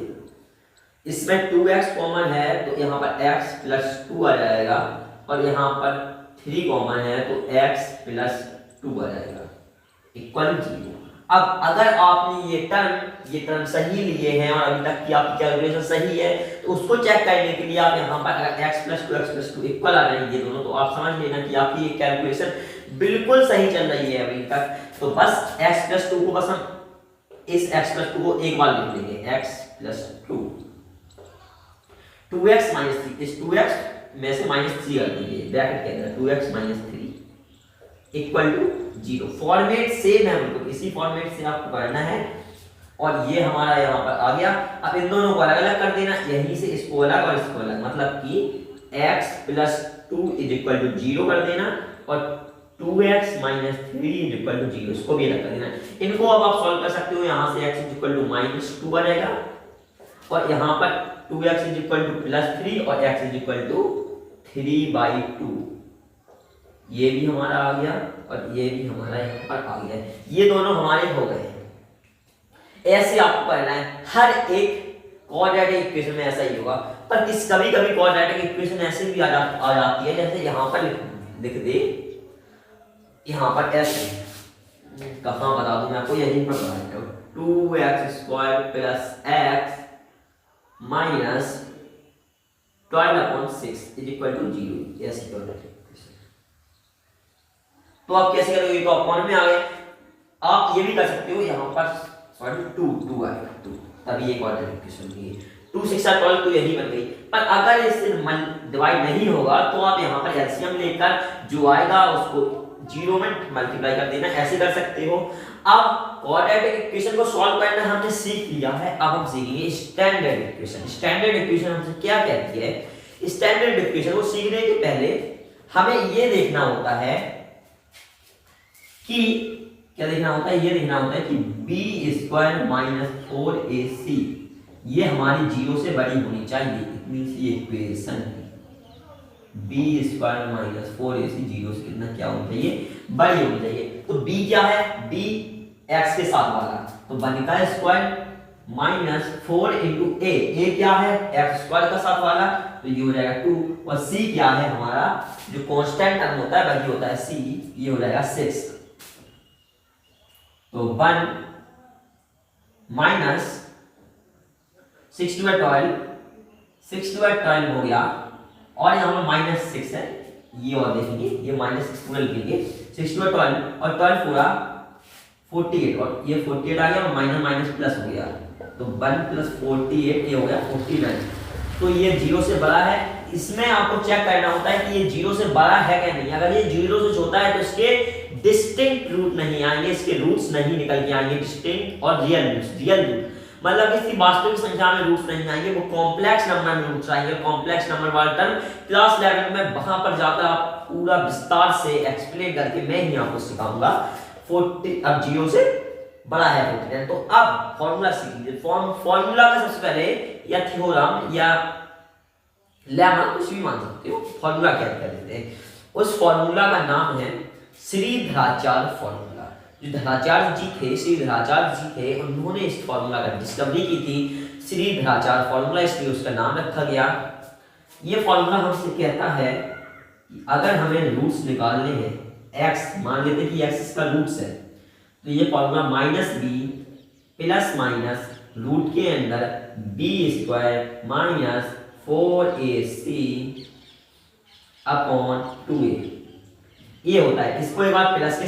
इसमें 2x कॉमन है तो यहाँ पर x प्लस 2 आ जाएगा, और यहाँ पर 3 कॉमन है तो x प्लस 2 आ जाएगा इक्वल 0। अब अगर आपने ये टर्म सही लिए हैं और अभी तक की आपकी कैलकुलेशन सही है तो उसको चेक करने के लिए आप यहाँ पर अगर x प्लस 2 इक्वल आ रहे हैं ये दोनों, तो आप समझ लेना कि आपकी ये कैलकुलेशन बिल्कुल सही चल रही है अभी तक। तो बस x प्लस 2 को बस हम इस x प्लस 2 को एक बार लिख लेंगे, x प्लस 2 2x माइनस 3, इस 2x में से माइनस 3 कर देंगे ब्रैकेट के अंदर, 2x minus 3 equal to 0। Format same है, बिल्कुल इसी फॉर्मेट से आपको करना है। और ये हमारा यहाँ पर आ गया। अब इन दोनों को अलग अलग कर देना, यहीं से इसको अलग और इसको अलग, मतलब कि x plus 2 is equal to 0 कर देना और 2x minus 3 is equal to 0 इसको भी अलग कर देना। इनको अब आप सॉल्व कर सकते हो, यहाँ से x is equal to minus 2 आ जाएगा और यहाँ पर 2x is equal two plus 3 और x इज इक्वल टू 3/2, ये भी हमारा आ गया और ये भी हमारा यहाँ पर आ गया। ये दोनों हमारे हो गए। ऐसे आपको करना है, हर एक क्वाड्रेटिक इक्वेशन में ऐसा ही होगा, पर कभी कभी क्वाड्रेटिक इक्वेशन ऐसे भी आ जाती है, जैसे यहाँ पर लिख दे, यहाँ पर ऐसे, कहाँ बता दूं मैं आपको, यहीं पर बता देता हूँ, 2x² plus x minus 12/6 is equal to 0, ऐसे क्वाड्रेटिक। तो आप कैसे करोगे, तो अपॉन में आ गए। आप ये भी कर सकते हो, यहाँ पर सॉरी 2 आएगा 2, तभी ये क्वाड्रेटिक इक्वेशन की 2 6 12 तो यही बन गई। पर अगर इससे डिवाइड नहीं होगा तो आप यहाँ पर एलसीएम लेकर जो आएगा उसको 0 में मल्टीप्लाई कर देना, ऐसे कर सकते हो। अब क्वाड्रेटिक इक्वेशन को सॉल्व करना हमने सीख लिया है, अब हम सीखेंगे स्टैंडर्ड इक्वेशन। स्टैंडर्ड इक्वेशन हमसे क्या कहती है, स्टैंडर्ड इक्वेशन को सीखने के पहले हमें ये देखना होता है कि क्या देखना होता है, ये देखना होता है कि b² माइनस 4ac ये हमारी 0 से बड़ी होनी चाहिए, इतनी सी इक्वेशन b² माइनस 4ac 0 से कितना क्या होना चाहिए, बड़ी होनी चाहिए। तो b क्या है, b x के साथ वाला, तो बनेगा स्क्वायर माइनस 4 इंटू a क्या है x² का साथ वाला, तो ये हो जाएगा 2, और c क्या है हमारा जो कांस्टेंट टर्म होता है वही होता है c, ये हो जाएगा 6। तो 1 माइनस 6 टू 12, 6 टू 12 हो गया, और यहाँ पर -6 है, ये और देखेंगे, ये -6 पूरा लिखेंगे, 6 टू 12 और 12 पूरा 48, और ये 48 आ गया और माइनस माइनस प्लस हो गया, तो 1 + 48 ये हो गया 49। तो ये 0 से बड़ा है। इसमें आपको चेक करना होता है कि ये 0 से बड़ा है क्या नहीं। अगर ये 0 से छोटा है तो इसके डिस्टिंक्ट रूट नहीं आएंगे, इसके रूट्स नहीं निकल के आएंगे, डिस्टिंक्ट और रियल रूट, मतलब इसकी वास्तविक संख्या में रूट्स नहीं आएंगे, वो कॉम्प्लेक्स नंबर में रूट्स आएंगे। कॉम्प्लेक्स नंबर वाला टर्म क्लास 11 में वहां पर जाकर आप पूरा विस्तार से एक्सप्लेन करके मैं ही आपको सिखाऊंगा। 40 अब 0 से बड़ा है 49। तो अब फॉर्मूला सीख लीजिए। फॉर्मूला का सबसे पहले या थ्योरम या लेमा कुछ भी मान सकते हो, फॉर्मूला क्या कर देते हैं। उस फॉर्मूला का नाम है श्रीधराचार्य फॉर्मूला। जो धराचार्य जी थे, श्रीधराचार्य जी थे, उन्होंने इस फॉर्मूला का डिस्कवरी की थी, श्रीधराचार्य फॉर्मूला, इसलिए उसका नाम रखा गया। ये फॉर्मूला हमसे कहता है कि अगर हमें रूट्स निकालने हैं, x मान लेते हैं कि x इसका रूट्स है, तो ये formula -b plus minus root के अंदर b² minus 4ac upon 2a ये होता है। इसको एक बार प्लस के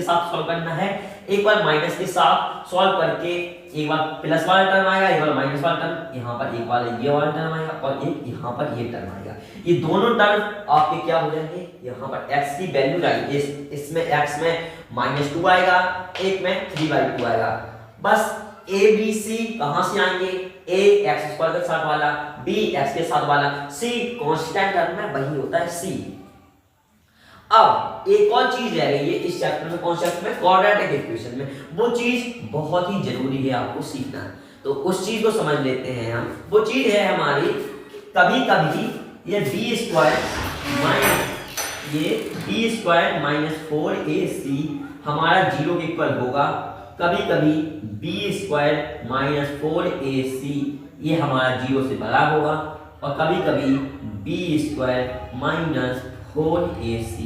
साथ सॉल्व करना है, एक बार माइनस के साथ सॉल्व करके एक बार प्लस वाला टर्म आएगा, एक बार माइनस वाला टर्म, यहाँ पर एक बार ये वाला टर्म आएगा और एक यहाँ पर ये टर्म आएगा। ये दोनों टर्म आपके क्या हो जाएंगे, यहाँ पर x की वैल्यू जाएगी, इसमें x में -2 आएगा, एक में 3/2 आएगा। बस a b c कहां से आएंगे, a x² के साथ वाला, b x के साथ वाला, c कांस्टेंट टर्म में वही होता है c। अब एक और चीज रह गई है इस चैप्टर में, कॉन्सेप्ट में, क्वाड्रेटिक इक्वेशन में। वो चीज बहुत ही जरूरी है आपको सीखना, तो उस चीज को समझ लेते हैं हम। वो चीज है हमारी, कभी कभी ये b² माइनस 4ac हमारा 0 के इक्वल होगा, कभी कभी b² माइनस 4ac ये हमारा 0 से बड़ा होगा, और कभी कभी b² माइनस 4ac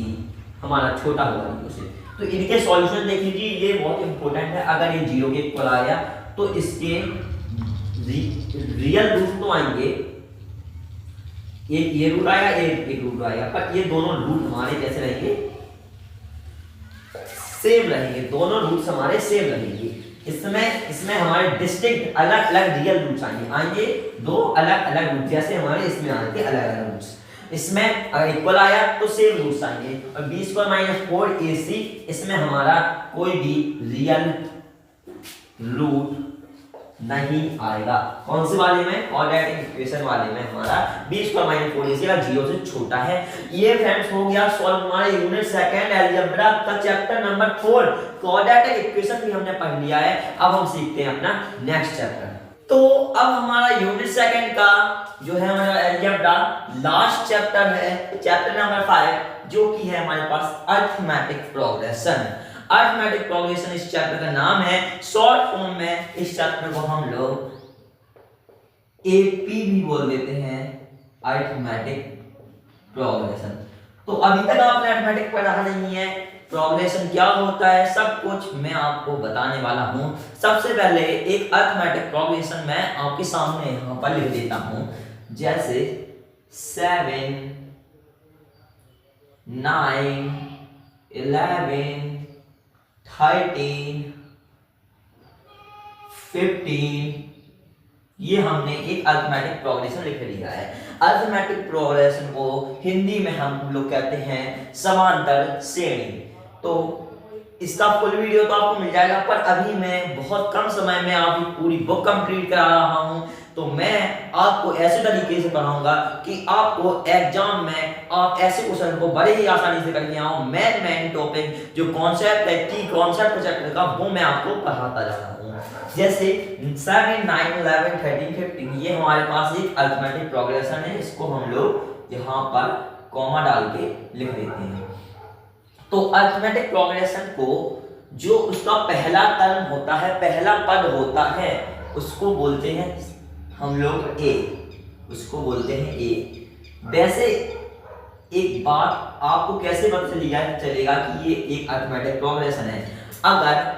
हमारा छोटा होगा 0 से। तो इनके सॉल्यूशन देख लीजिए, ये बहुत इंपॉर्टेंट है। अगर ये 0 के इक्वल आ गया तो इसके रियल रूट तो आएंगे, एक ये रूट आएगा, एक रूट आएगा, पर ये दोनों रूट हमारे कैसे रहेंगे, सेम रहेंगे, दोनों रूट्स हमारे सेम रहेंगे। इसमें हमारे डिस्टिंक्ट अलग अलग रियल रूट्स आएंगे, दो अलग अलग रूट, जैसे हमारे इसमें आए थे अलग अलग रूट्स। इसमें अगर इक्वल आया तो सेम रूट्स आएंगे, और b² माइनस 4ac इसमें हमारा कोई भी रियल रूट नहीं आएगा। कौन से वाले में, क्वाड्रेटिक इक्वेशन वाले में हमारा b² माइनस 4ac का 0 से छोटा है। ये फ्रेंड्स हो गया सॉल्व हमारे यूनिट सेकंड अलजेब्रा का चैप्टर नंबर 4, क्वाड्रेटिक इक्वेशन भी हमने पढ़ लिया है। अब हम सीखते हैं अपना नेक्स्ट चैप्टर। तो अब हमारा यूनिट सेकंड का जो है हमारा अलजेब्रा लास्ट चैप्टर है, चैप्टर नंबर 5, जो कि है हमारे पास अरिथमेटिक प्रोग्रेशन। अरिथमेटिक प्रोग्रेशन इस चैप्टर का नाम है। शॉर्ट फॉर्म में इस चैप्टर को हम लोग एपी भी बोल देते हैं, अरिथमेटिक प्रोग्रेशन। तो अभी तक आपने अरिथमेटिक पढ़ा नहीं है, प्रोग्रेशन क्या होता है, सब कुछ मैं आपको बताने वाला हूं। सबसे पहले एक अरिथमेटिक प्रोग्रेशन मैं आपके सामने यहां पर लिख देता हूं, जैसे 7 9 11 13 15 ये हमने एक अरिथमेटिक प्रोग्रेशन लिख लिया है। अरिथमेटिक प्रोग्रेशन को हिंदी में हम लोग कहते हैं समांतर श्रेणी। तो इसका फुल वीडियो तो आपको मिल जाएगा, पर अभी मैं बहुत कम समय में आपकी पूरी बुक कंप्लीट करा रहा हूं, तो मैं आपको ऐसे तरीके से पढ़ाऊंगा कि आपको एग्जाम में आप ऐसे क्वेश्चन को बड़े ही आसानी से करके आओ। मेन टॉपिक जो कॉन्सेप्ट है, की कॉन्सेप्ट चैप्टर का, वो मैं आपको पढ़ाता जा रहा हूँ। जैसे 7 9 11 13 15 ये हमारे पास एक अरिथमेटिक प्रोग्रेशन है, इसको हम लोग यहाँ पर कॉमा डाल के लिख देते हैं। तो अरिथमेटिक प्रोग्रेशन को जो उसका पहला टर्म होता है, पहला पद होता है, उसको बोलते हैं हम लोग ए, उसको बोलते हैं ए। वैसे एक बात आपको कैसे पता चलेगा कि ये एक अरिथमेटिक प्रोग्रेशन है, अगर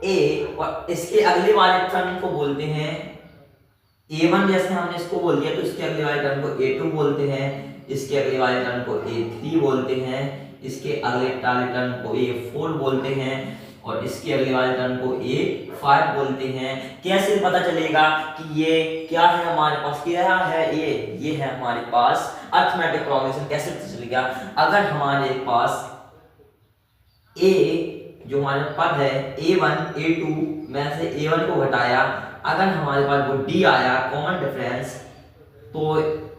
ए और इसके अगले वाले टर्म को बोलते हैं A1 जैसे हमने इसको बोल दिया तो इसके अगले वाले टर्म को A2 बोलते हैं, इसके अगले वाले टर्म को A3 बोलते हैं, इसके अगले वाले टर्म को A4 बोलते हैं और इसके अगले वाले टर्म को A5 बोलते हैं। कैसे पता चलेगा कि ये क्या है हमारे पास, क्या है ये है हमारे पास अरिथमेटिक प्रोग्रेशन। कैसे पता चलेगा? अगर हमारे पास A जो हमारे पद है A1 A2 में से A1 को घटाया, अगर हमारे पास वो D आया कॉमन डिफरेंस, तो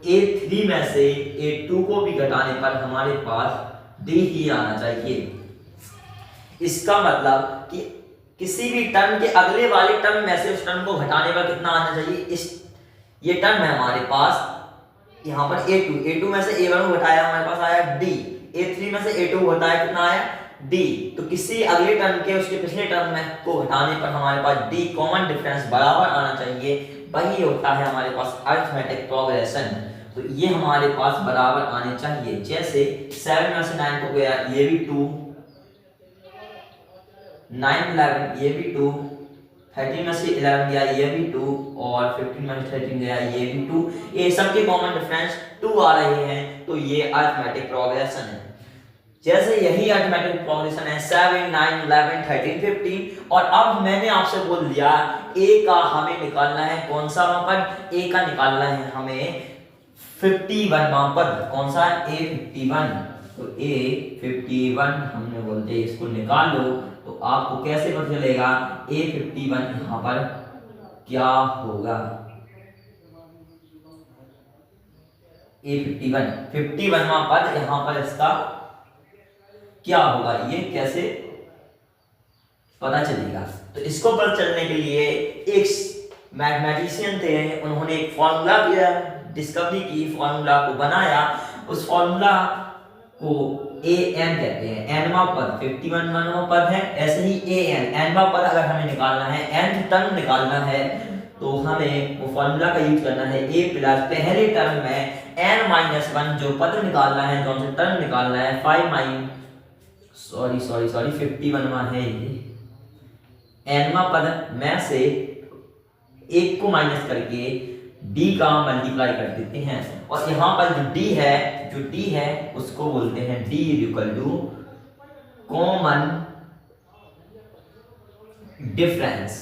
A3 में से A2 को भी घटाने पर हमारे पास D ही आना चाहिए। इसका मतलब कि किसी भी टर्म के अगले वाले टर्म में से उस टर्म को घटाने पर कितना आना चाहिए। इस ये टर्म है हमारे पास यहाँ पर A2 में से A1 को घटाया हमारे पास आया D, A3 में से A2 को घटाया कितना आया D। तो किसी अगले टर्म के उसके पिछले टर्म में को घटाने पर हमारे पास D कॉमन डिफरेंस बराबर आना चाहिए, वही होता है हमारे पास अरिथमेटिक प्रोग्रेशन। तो ये हमारे पास बराबर आने चाहिए। जैसे 7 में से 9 को गया ये भी 2, 9 11 ये भी 2, 13 में से 11 गया ये भी 2 और 15 में से 13 गया ये भी 2। ये सबके कॉमन डिफरेंस 2 आ रहे हैं, तो ये अरिथमेटिक प्रोग्रेशन है। जैसे यही अरिथमेटिक प्रोग्रेशन है 7 9 11 13 15। और अब मैंने आपसे बोल दिया A का हमें निकालना है कौन सा पद, A का निकालना है हमें 51वां पद। कौन सा? A51। तो A51 हमने बोलते इसको निकाल लो, तो आपको कैसे पता चलेगा A51 यहाँ पर क्या होगा। A51 51वां पद यहाँ पर इसका क्या होगा, ये कैसे पता चलेगा? तो इसको पता चलने के लिए एक मैथमेटिशियन थे, उन्होंने एक फॉर्मूला किया, डिस्कवरी की, फॉर्मूला को बनाया। उस फॉर्मूला को an कहते हैं, nवां पद 51वां पद है। ऐसे ही nवां पद अगर हमें निकालना है, nth टर्म निकालना है, तो हमें वो फॉर्मूला का यूज करना है a प्लस पहले टर्म में n-1 जो पद निकालना है, जो हमसे टर्म निकालना है 51वां है ये, nवां पद में से एक को माइनस करके d का मल्टीप्लाई कर देते हैं। और यहाँ पर जो d है उसको बोलते हैं d equal to common difference.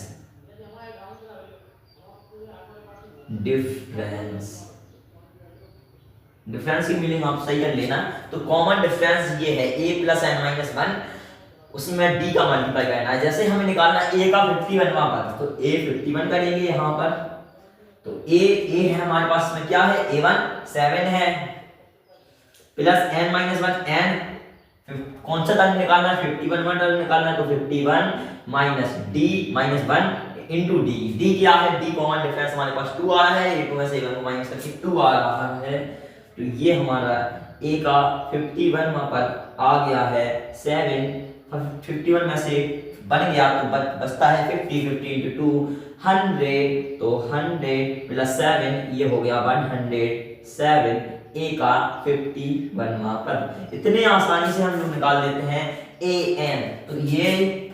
Difference की मीनिंग आप सही कर लेना। तो कॉमन डिफरेंस ये है a प्लस n-1, उसमें d का मल्टीप्लाई करना है। जैसे हमें निकालना a का 51वां पद, तो a 51 करेंगे यहाँ पर, तो a है हमारे पास में क्या है A1 7 है प्लस n-1 n, कौन सा टर्म निकालना है 51वां टर्म निकालना है, तो 51 minus d minus 1 into d क्या है, d कॉमन डिफरेंस हमारे पास 2 आ रहा है, A2 में से A1 को माइनस करके 2 आ रहा है। तो ये हमारा a का 51वां पद आ गया है 7। 51 में से बन गया तो बचता है 50, 50 into 2 100, तो 100 प्लस 7 ये हो गया 107, a का 51वां पद। इतने आसानी से हम लोग निकाल देते हैं an। तो ये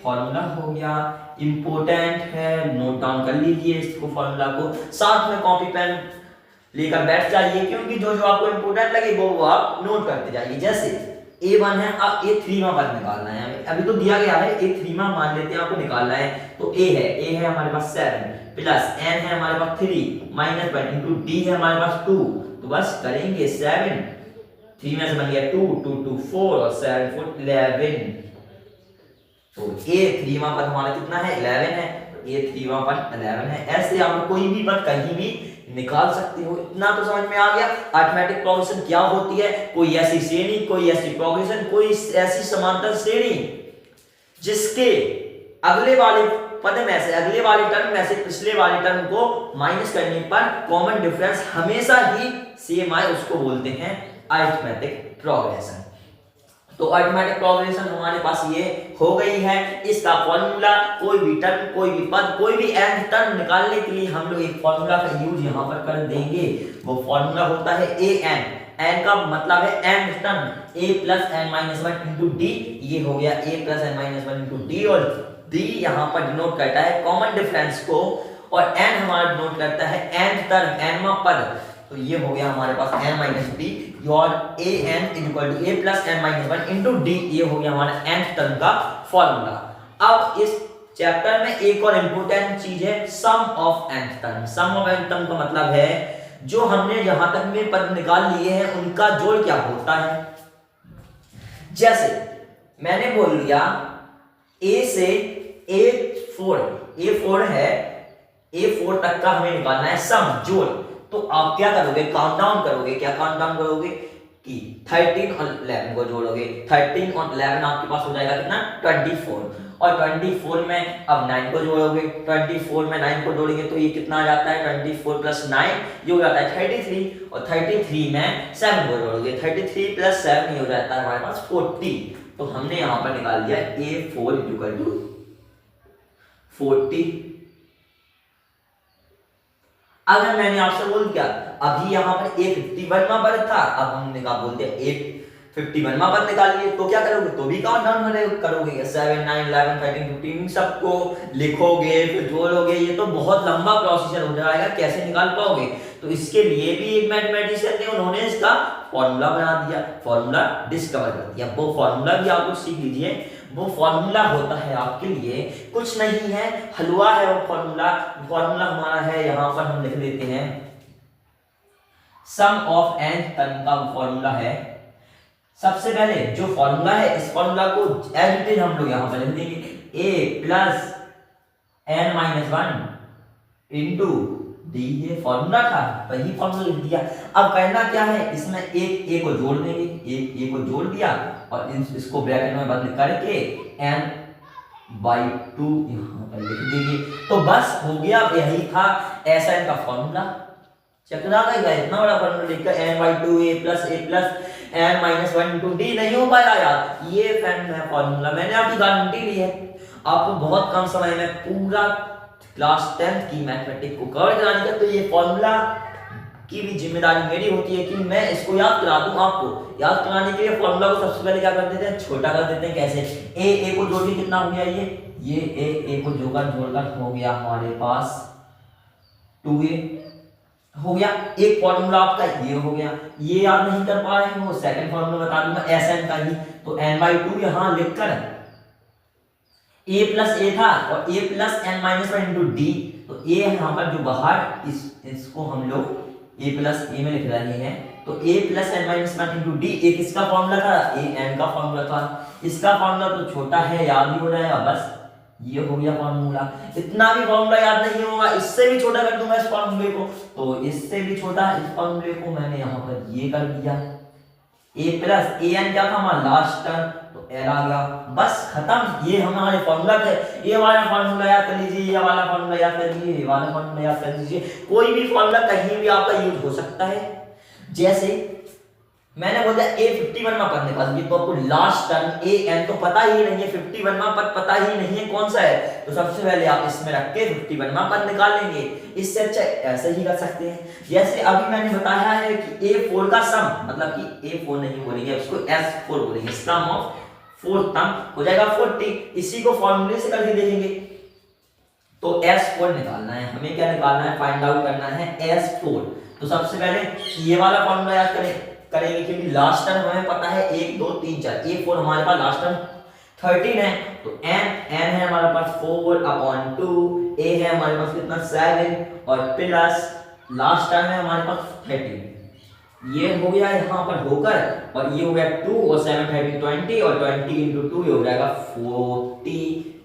फॉर्मूला हो गया, इंपॉर्टेंट है, नोट डाउन कर लीजिए इसको, फॉर्मूला को साथ में कॉपी पेन लेकर बैठ जाइए, क्योंकि जो जो आपको इंपॉर्टेंट लगे वो आप नोट करते जाइए। जैसे A1 है, अब A3वां पद निकालना है हमें, अभी तो दिया गया है A3वां मान लेते हैं आपको निकालना है। तो A है हमारे पास 7 प्लस n है हमारे पास 3 माइनस 1 इंटू d है हमारे पास 2, तो बस करेंगे 7, 3 में से बन गया 2, 2 2 4 और 7 4 11। तो A3वां पद हमारा कितना है 11 है, तो A3वां पद 11 है। ऐसे आप कोई भी पद कहीं भी निकाल सकते हो। इतना तो समझ में आ गया अरिथमेटिक प्रोग्रेशन क्या होती है, कोई ऐसी श्रेणी, कोई ऐसी प्रोग्रेशन, कोई ऐसी समांतर श्रेणी जिसके अगले वाले पद में से, अगले वाले टर्म में से पिछले वाले टर्म को माइनस करने पर कॉमन डिफरेंस हमेशा ही सेम आए, उसको बोलते हैं अरिथमेटिक प्रोग्रेशन। तो अरिथमेटिक प्रोग्रेशन हमारे पास ये हो गई है। इसका फॉर्मूला, कोई भी टर्म, कोई भी पद, कोई भी nth टर्म निकालने के लिए हम लोग एक फॉर्मूला का यूज यहाँ पर कर देंगे। वो फॉर्मूला होता है an। n का मतलब है nth term, a plus n-1 into d, ये हो गया a plus n-1 into d, और d यहाँ पर डिनोट करता है कॉमन डिफरेंस को। और n हमारा डिनोट करता है nth टर्म, nवां पद। तो ये हो गया हमारे पास n माइनस डी, और a n equal to a plus n minus one into D. ये हो गया हमारा nth टर्म का फॉर्मूला। अब इस चैप्टर में एक और इंपॉर्टेंट चीज है, sum of nth term. Sum of nth term का मतलब है जो हमने जहां तक में पद निकाल लिए हैं उनका जोड़ क्या होता है। जैसे मैंने बोल दिया a से a4 है, a4 तक का हमें निकालना है सम, जोड़। तो आप क्या करोगे, काउंट डाउन करोगे। क्या काउंट डाउन करोगे कि 13 और 11 को जोड़ोगे। 13 और 11 आपके पास हो जाएगा कितना, 24। और 24 में अब 9 को जोड़ोगे, 24 में 9 को जोड़ेंगे तो ये कितना आ जाता है, 24 प्लस 9 ये हो जाता है 33। और 33 में 7 को जोड़ोगे, 33 प्लस 7 ये हो जाता है हमारे पास 40। तो हमने यहाँ पर निकाल दिया a4 इक्वल टू 40। अगर मैंने आपसे बोल दिया अभी यहाँ पर एक 51वां पद था, अब हमने कहा बोल दिया एक 51वां पद निकाल लिए, तो क्या करोगे, तो भी काउंट डाउन करोगे। 7 9 11 13 15 सबको लिखोगे फिर जोड़ोगे, ये तो बहुत लंबा प्रोसीजर हो जाएगा, कैसे निकाल पाओगे। तो इसके लिए भी एक मैथमेटिशियन थे, उन्होंने इसका फॉर्मूला बना दिया, फॉर्मूला डिस्कवर कर दिया। वो फॉर्मूला भी आप लोग सीख लीजिए। वो फॉर्मूला होता है आपके लिए कुछ नहीं है, हलवा है वो फॉर्मूला। फॉर्मूला हमारा है, यहां पर हम लिख देते हैं सम ऑफ nth टर्म का फॉर्मूला है। सबसे पहले जो फॉर्मूला है इस फॉर्मूला को एज इट इज हम लोग यहां पर लिख देंगे, a plus n minus one into D. ये फॉर्मूला था, वही फॉर्मूला लिख दिया। अब करना क्या है, इसमें एक a को जोड़ देंगे, एक a को जोड़ दिया और इसको ब्रैकेट में बदल करके n/2 यहाँ पर लिख देंगे। तो बस हो गया, यही था SN का फॉर्मूला। चकरा गया इतना बड़ा फॉर्मूला लिखकर n/2 a plus n minus one into D नहीं हो पाया यार। ये फैन है फॉर्मूला, मैंने आपकी गारंटी ली है आपको बहुत कम समय में पूरा क्लास 10th की मैथमेटिक्स को कवर कराने का। तो ये फॉर्मूला की भी जिम्मेदारी मेरी होती है कि मैं इसको याद करा दूं। आपको याद कराने के लिए फॉर्मूला को सबसे पहले क्या कर देते हैं, छोटा कर देते हैं। कैसे, a को जोड़ के कितना हो गया, ये a को जोड़कर हो गया हमारे पास 2a हो गया। एक फॉर्मूला आपका ये हो गया, ये याद नहीं कर पा रहे हैं वो सेकंड फॉर्मूला बता दूंगा SN का ही। तो n/2 यहां लिखकर a प्लस a था और a plus n minus one into D. तो a यहाँ पर जो बाहर इसको हम लोग a प्लस a में लिख रहे हैं। तो a plus n minus one into D एक इसका फॉर्मूला था, a n का फॉर्मूला था। इसका फॉर्मूला तो छोटा है, याद ही हो जाएगा, बस ये हो गया फॉर्मूला। इतना भी फॉर्मूला याद नहीं होगा, इससे भी छोटा कर दूंगा इस फॉर्मूले को। तो इससे भी छोटा इस फॉर्मूले को मैंने यहाँ पर ये कर दिया। a प्लस an क्या था हमारा लास्ट टर्म, तो l आ गया, बस खत्म। ये हमारे फॉर्मूला थे। ये वाला फॉर्मूला याद कर लीजिए, ये वाला फॉर्मूला याद कर लीजिए, ये वाला फॉर्मूला याद कर लीजिए। कोई भी फॉर्मूला कहीं भी आपका यूज हो सकता है। जैसे मैंने बोला a51वां पद निकाल दिया, तो आपको लास्ट टर्म an तो पता ही नहीं है, 51वां पद पता ही नहीं है कौन सा है। तो सबसे पहले आप इसमें रख के 51वां पद निकाल लेंगे। इससे अच्छा ऐसे ही कर सकते हैं। जैसे अभी मैंने बताया है कि a4 का सम, मतलब कि a4 नहीं बोलेंगे, उसको s4 बोलेंगे, सम ऑफ फोर्थ टर्म हो जाएगा 40। इसी को फॉर्मूले से करके देखेंगे। तो s4 निकालना है हमें, क्या निकालना है, फाइंड आउट करना है s4। तो सबसे पहले ये वाला फॉर्मूला याद करेंगे क्योंकि लास्ट टर्म हमें पता है 1 2 3 4, a4 हमारे पास लास्ट टर्म 13 है। तो n है हमारे पास 4/2, a है हमारे पास कितना 7 और प्लस लास्ट टर्म है हमारे पास 13। ये हो गया यहाँ पर होकर, और ये हो गया 2 और 7 30 20 और 20 इंटू 2 ये हो जाएगा 40।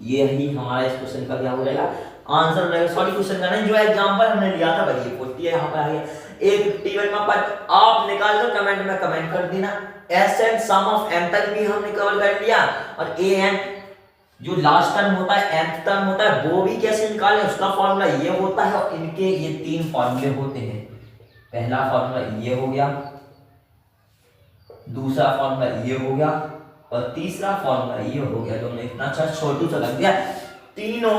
ये ही हमारा इस क्वेश्चन का क्या हो जाएगा, आंसर हो जाएगा। सॉरी क्वेश्चन का नहीं, जो एग्जांपल हमने लिया था वही 40 है, यहाँ पर आ गया। 51वां पद आप निकाल कर कमेंट में कमेंट कर देना। SN सम ऑफ n तक भी हमने कवर कर लिया, और an जो लास्ट टर्म होता है nth टर्म होता है वो भी कैसे निकालें उसका फॉर्मूला ये होता है। और इनके ये 3 फॉर्मूले होते हैं। पहला फॉर्मूला ये हो गया, दूसरा फॉर्मूला ये हो गया और तीसरा फॉर्मूला ये हो गया। तो मैं इतना अच्छा छोटू सा लग गया। तीनों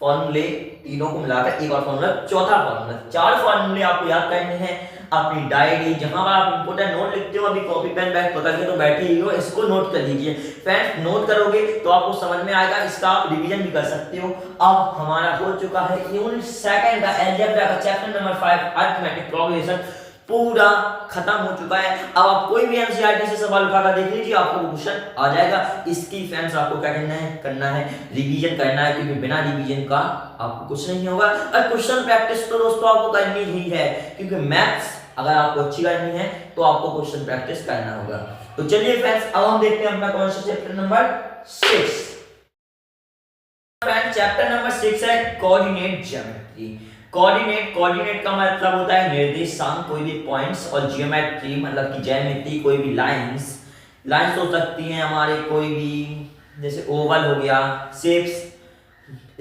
फॉर्मूले, तीनों को मिलाकर एक और फॉर्मूला, चौथा फॉर्मूला। 4 फॉर्मूले आपको याद करने हैं। अपनी डायरी, जहां पर आप इंपोर्टेंट नोट लिखते हो, अभी कॉपी पेन बैग पकड़ के तो बैठे ही हो, इसको नोट कर लीजिए फ्रेंड्स। नोट करोगे तो आपको समझ में आएगा, इसका आप रिवीजन भी कर सकते हो। अब हमारा हो चुका है यूनिट सेकंड का अलजेब्रा का चैप्टर नंबर 5 अरिथमेटिक प्रोग्रेशन पूरा खत्म हो चुका है। अब आप कोई भी एनसीईआरटी से सवाल उठाकर देख लीजिए, आपको क्वेश्चन आ जाएगा। इसकी फ्रेंड्स आपको क्या करना है रिवीजन करना है, क्योंकि बिना रिवीजन का आपको कुछ नहीं होगा। और क्वेश्चन प्रैक्टिस तो दोस्तों आपको करनी ही है, क्योंकि मैथ्स अगर आपको अच्छी करनी है तो आपको क्वेश्चन प्रैक्टिस करना होगा। तो चलिए फ्रेंड्स, अब हम देखते हैं अपना कौन सा chapter number 6। Friends chapter number 6 है कोऑर्डिनेट ज्योमेट्री। कोऑर्डिनेट का मतलब होता है निर्देशांक, कोई भी पॉइंट्स, और ज्योमेट्री मतलब कि ज्यामिति, कोई भी लाइंस हो सकती हैं हमारे, कोई भी जैसे ओवल हो गया, शेप्स,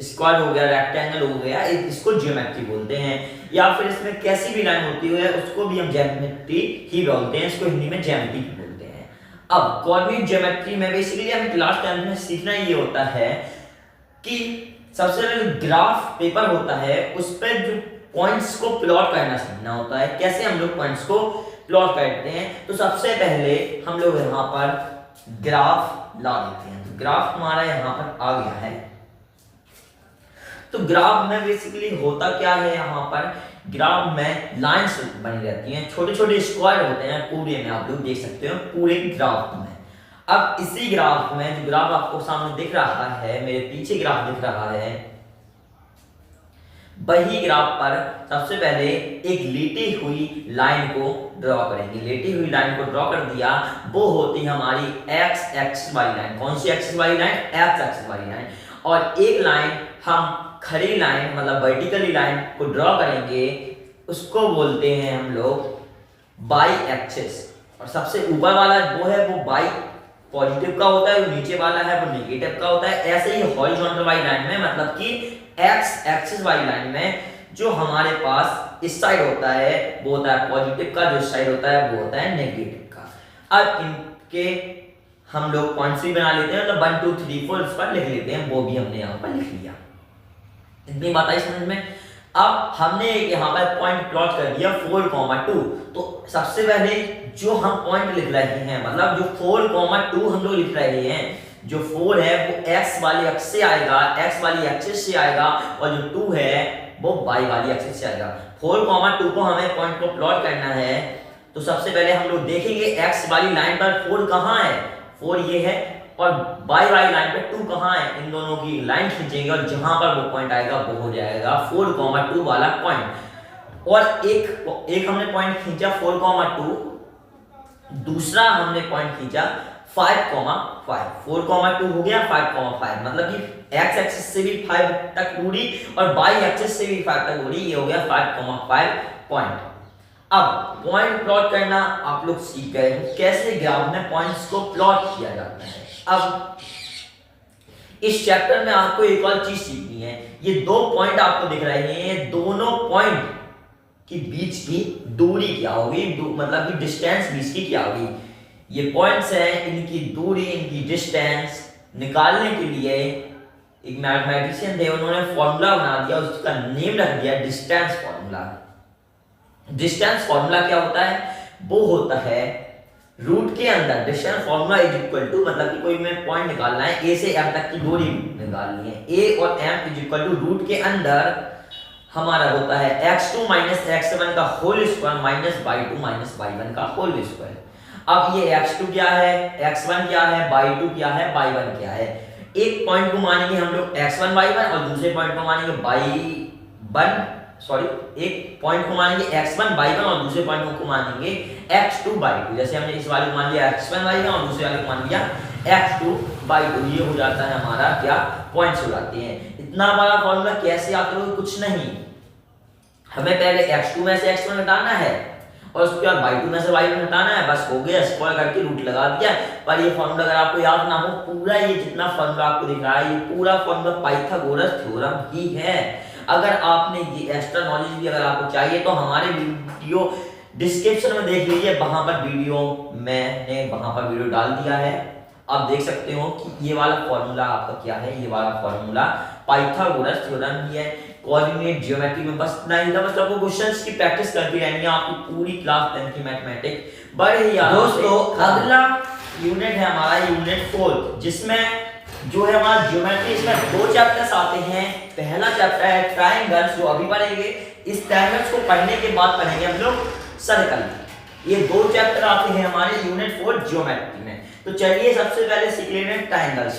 स्क्वायर हो गया, रेक्टेंगल हो गया, इसको ज्योमेट्री बोलते हैं। या फिर इसमें कैसी भी लाइन होती है उसको भी हम ज्योमेट्री ही बोलते हैं, इसको हिंदी में ज्यामिति बोलते हैं। अब कोऑर्डिनेट ज्योमेट्री में बेसिकली हमें क्लास 10 में सीखना ये होता है कि सबसे पहले ग्राफ पेपर होता है उस पर जो पॉइंट्स को प्लॉट करना सीखना होता है, कैसे हम लोग पॉइंट्स को प्लॉट करते हैं। तो सबसे पहले हम लोग यहाँ पर ग्राफ ला देते हैं। तो ग्राफ हमारा यहाँ पर आ गया है। तो ग्राफ में बेसिकली होता क्या है, यहाँ पर ग्राफ में लाइंस बनी रहती हैं, छोटे छोटे स्क्वायर होते हैं पूरे में, आप लोग देख सकते हो पूरे ग्राफ में। अब इसी ग्राफ में, जो ग्राफ आपको सामने दिख रहा है, मेरे पीछे ग्राफ दिख रहा है, वही ग्राफ पर सबसे पहले एक लेटी हुई लाइन को ड्रॉ करेंगे। लेटी हुई लाइन को ड्रॉ कर दिया, वो होती हमारी एक्स एक्सिस वाली लाइन। कौन सी एक्सिस वाली लाइन? एक्स एक्सिस वाली लाइन। और एक लाइन हम खड़ी लाइन मतलब वर्टिकली लाइन को ड्रॉ करेंगे, उसको बोलते हैं हम लोग बाई एक्सिस। और सबसे ऊपर वाला वो है वो बाई पॉजिटिव का होता है, जो नीचे वाला है वो नेगेटिव का होता है। ऐसे ही हॉरिजॉन्टल वाली लाइन में मतलब कि एक्स एक्सिस वाली लाइन में जो हमारे पास इस साइड होता है वो होता है पॉजिटिव का, जो इस साइड होता है वो होता है नेगेटिव का। अब इनके हम लोग पॉइंट्स भी बना लेते हैं, मतलब 1 2 3 4 इस पर लिख लेते हैं, वो भी हमने यहाँ पर लिख लिया। इतनी बात आई समझ में। अब हमने यहाँ पर पॉइंट प्लॉट कर दिया 4,2। तो सबसे पहले जो हम पॉइंट लिख रहे हैं, मतलब जो 4,2 हम लोग लिख रहे हैं, जो 4 है वो x वाली एक्सिस से आएगा, x वाली एक्सिस से आएगा, और जो 2 है वो y वाली एक्सिस से आएगा। 4,2 को हमें पॉइंट को प्लॉट करना है। तो सबसे पहले हम लोग देखेंगे x वाली लाइन पर 4 कहाँ है, 4 ये है, और y वाली लाइन पे 2 कहाँ है, इन दोनों की लाइन खींचेंगे और जहां पर वो पॉइंट आएगा वो हो जाएगा 4,2 वाला पॉइंट। और एक हमने पॉइंट खींचा 4,2, दूसरा हमने पॉइंट खींचा 5,5। 4,2 हो गया, 5,5 मतलब कि x एक्सिस से भी 5 तक दूरी और y एक्सिस से भी 5 तक दूरी, ये हो गया 5,5 पॉइंट। अब पॉइंट प्लॉट करना आप लोग सीख गए हो, कैसे ग्राफ में पॉइंट्स को प्लॉट किया जाता है। अब इस चैप्टर में आपको एक और चीज सीखनी है। ये 2 पॉइंट आपको दिख रहे हैं, ये दोनों पॉइंट के बीच की दूरी क्या होगी, मतलब कि डिस्टेंस बीच की क्या होगी। ये पॉइंट्स हैं, इनकी दूरी, इनकी डिस्टेंस निकालने के लिए एक मैथमेटिशियन थे, उन्होंने फॉर्मूला बना दिया, उसका नेम रख दिया डिस्टेंस फॉर्मूला। डिस्टेंस फॉर्मूला क्या होता है, वो होता है रूट के अंदर distance formula is equal to, मतलब कि कोई में पॉइंट निकालना है, ए से एम तक की दूरी निकालनी है, ए और M is equal to root के अंदर हमारा होता है x2 माइनस x1 का whole square minus y2 minus y1 का होल स्क्वायर। अब ये x2 क्या है, x1 क्या है, y2 क्या है, y1 क्या है। एक पॉइंट को मानेंगे हम लोग x1 y1 और दूसरे पॉइंट को मानेंगे एक पॉइंट को मानेंगे x1 y1 और दूसरे पॉइंट को मानेंगे x2 y2। जैसे हमने इस वाले को मान लिया x1 y1 और दूसरे वाले को मान लिया x2 y2। ये हो जाता है हमारा क्या, पॉइंट्स हो जाते हैं। इतना बड़ा फॉर्मूला कैसे आप लोग, कुछ नहीं, हमें पहले x2 में से x1 हटाना है और उसके बाद y2 में से y1 हटाना है, बस हो गया, स्क्वायर करके रूट लगा दिया। पर ये फॉर्मूला अगर आपको याद ना हो, पूरा ये जितना फॉर्मूला आपको दिख रहा है, ये पूरा फॉर्मूला पाइथागोरस थ्योरम ही है। अगर आपने ये एक्स्ट्रा नॉलेज भी अगर आपको चाहिए तो हमारे वीडियो डिस्क्रिप्शन में देख लीजिए, वहां पर वीडियो डाल दिया है, आप देख सकते हो कि ये वाला फॉर्मूला आपका क्या है। ये वाला फॉर्मूला पाइथागोरस थ्योरम ही है। कोऑर्डिनेट ज्योमेट्री में। बस नहीं था, बस आपको क्वेश्चंस की प्रैक्टिस करती रहनी है, आपकी पूरी क्लास 10 की मैथमेटिक्स बड़े ही दोस्तों। अगला यूनिट है हमारा यूनिट 4, जिसमें जो है हमारा ज्योमेट्री, इसमें 2 चैप्टर्स आते हैं। पहला चैप्टर है ट्रायंगल्स, जो अभी पढ़ेंगे। इस ट्रायंगल्स को पढ़ने के बाद पढ़ेंगे हम लोग सर्कल। ये 2 चैप्टर आते हैं हमारे यूनिट 4 ज्योमेट्री में। तो चलिए सबसे पहले सीख लेते हैं ट्रायंगल्स।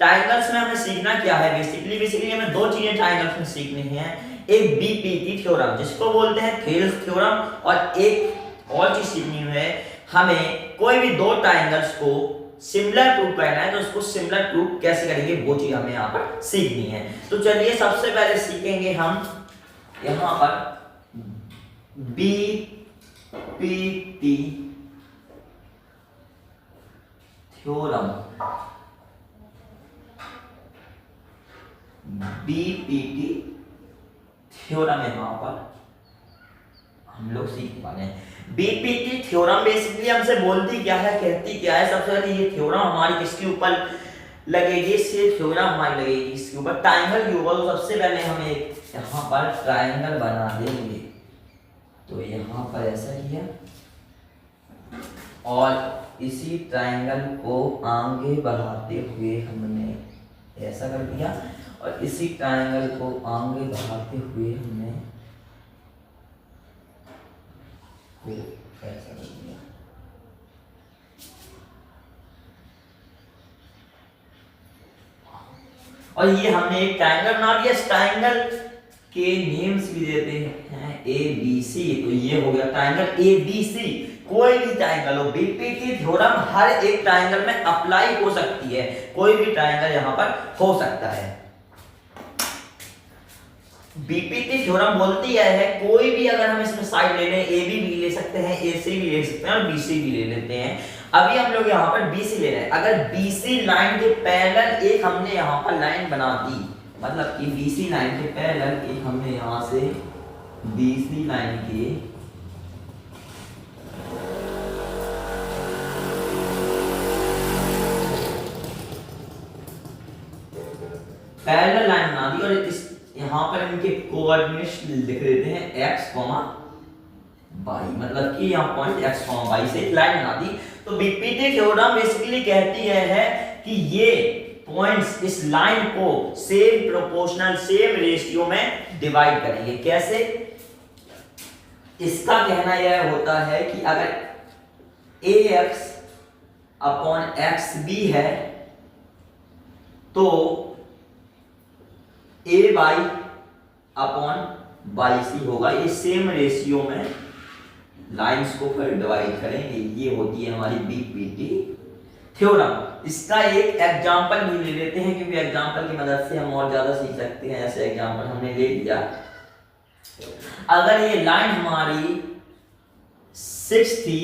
ट्रायंगल्स में हमें सीखना क्या है, बेसिकली हमें 2 चीजें ट्रायंगल्स में सीखनी है। एक बीपीटी थ्योरम, जिसको बोलते हैं थेल्स थ्योरम, और एक और चीज सीखनी है, हमें कोई भी 2 ट्रायंगल्स को सिमिलर प्रूफ करना है, तो उसको सिमिलर प्रूफ कैसे करेंगे वो चीज हमें यहाँ पर सीखनी है। तो चलिए सबसे पहले सीखेंगे हम यहाँ पर बीपीटी थ्योरम। बीपीटी थ्योरम यहाँ पर हम लोग सीखने वाले हैं। बीपीटी थ्योरम बेसिकली हमसे बोलती क्या है, कहती क्या है। सबसे पहले ये थ्योरम हमारी किसके ऊपर लगेगी, इससे थ्योरम हमारी लगेगी इसके ऊपर, ट्रायंगल के ऊपर। तो सबसे पहले हम एक यहाँ पर ट्रायंगल बना देंगे। तो यहाँ पर ऐसा किया, और इसी ट्रायंगल को आगे बढ़ाते हुए हमने ऐसा कर दिया, और इसी ट्रायंगल को आगे बढ़ाते हुए हमने ऐसा कर दिया। और ये हमने एक ट्रायंगल बना दिया। इस ट्रायंगल के नेम्स भी देते हैं ए बी सी। तो ये हो गया ट्रायंगल ए बी सी। कोई भी ट्रायंगल हो, बीपीटी थ्योरम हर एक ट्रायंगल में अप्लाई हो सकती है। कोई भी ट्रायंगल यहाँ पर हो सकता है। बीपीटी थ्योरम बोलती है कोई भी, अगर हम इसमें साइड ले लें, ए बी भी ले सकते हैं, ए सी भी ले सकते हैं, और बी सी भी ले लेते हैं। अभी हम लोग यहाँ पर बी सी ले रहे हैं। अगर बी सी लाइन के पैरेलल एक हमने यहाँ पर लाइन बना दी, मतलब कि बी सी लाइन के पैरेलल एक हमने यहाँ से बी सी लाइन के पैरेलल लाइन बना दी, और इस यहाँ पर इनके कोऑर्डिनेट्स लिख देते हैं x, y, मतलब कि यहाँ पॉइंट x, y से एक लाइन बना दी। तो बीपीटी थ्योरम बेसिकली कहती है कि ये पॉइंट्स इस लाइन को सेम प्रोपोर्शनल, सेम रेशियो में डिवाइड करेंगे। कैसे? इसका कहना यह होता है कि अगर ax अपॉन xb है, तो ए बाई अपॉन बाई सी होगा। ये सेम रेशियो में लाइंस को फिर डिवाइड करेंगे। ये होती है हमारी बीपीटी थ्योरम। इसका एक एग्जांपल भी ले लेते हैं, क्योंकि एग्जांपल की मदद से हम और ज्यादा सीख सकते हैं। ऐसे एग्जांपल हमने ले लिया। अगर ये लाइन हमारी 6 थी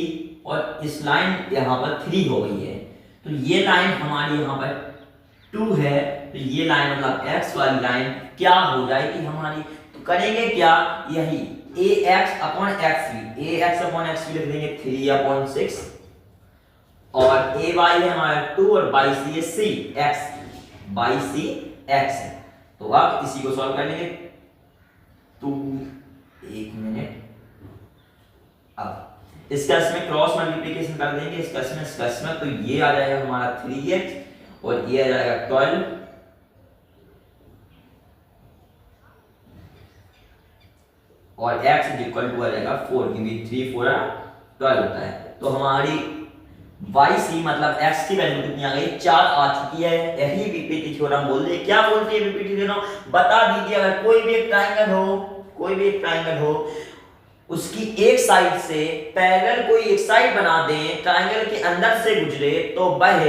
और इस लाइन यहाँ पर 3 हो गई है, तो ये लाइन हमारी यहाँ पर 2 है, तो ये लाइन मतलब x वाली लाइन क्या हो जाएगी हमारी। तो करेंगे क्या, यही ax upon xv, ax upon xv लिख देंगे 3/6, और ay है हमारा 2 और बाई सी है c, x by C x है। तो अब इसी को सॉल्व कर लेंगे। तो 1 मिनट, अब इसका इसमें क्रॉस मल्टीप्लिकेशन कर देंगे, इसका इसमें, तो ये आ जाएगा हमारा 3x और ये आ जाएगा 12, और x इज इक्वल टू आ जाएगा 4, क्योंकि 3 4 12 होता है। तो हमारी yc मतलब x की वैल्यू कितनी आ गई, 4 आ चुकी है। यही बीपीटी थ्योरम बोल रही है। क्या बोलती है बीपीटी थ्योरम, बता दीजिए। अगर कोई भी एक ट्रायंगल हो, उसकी एक साइड से पैरेलल कोई एक साइड बना दें, ट्रायंगल के अंदर से गुजरे, तो वह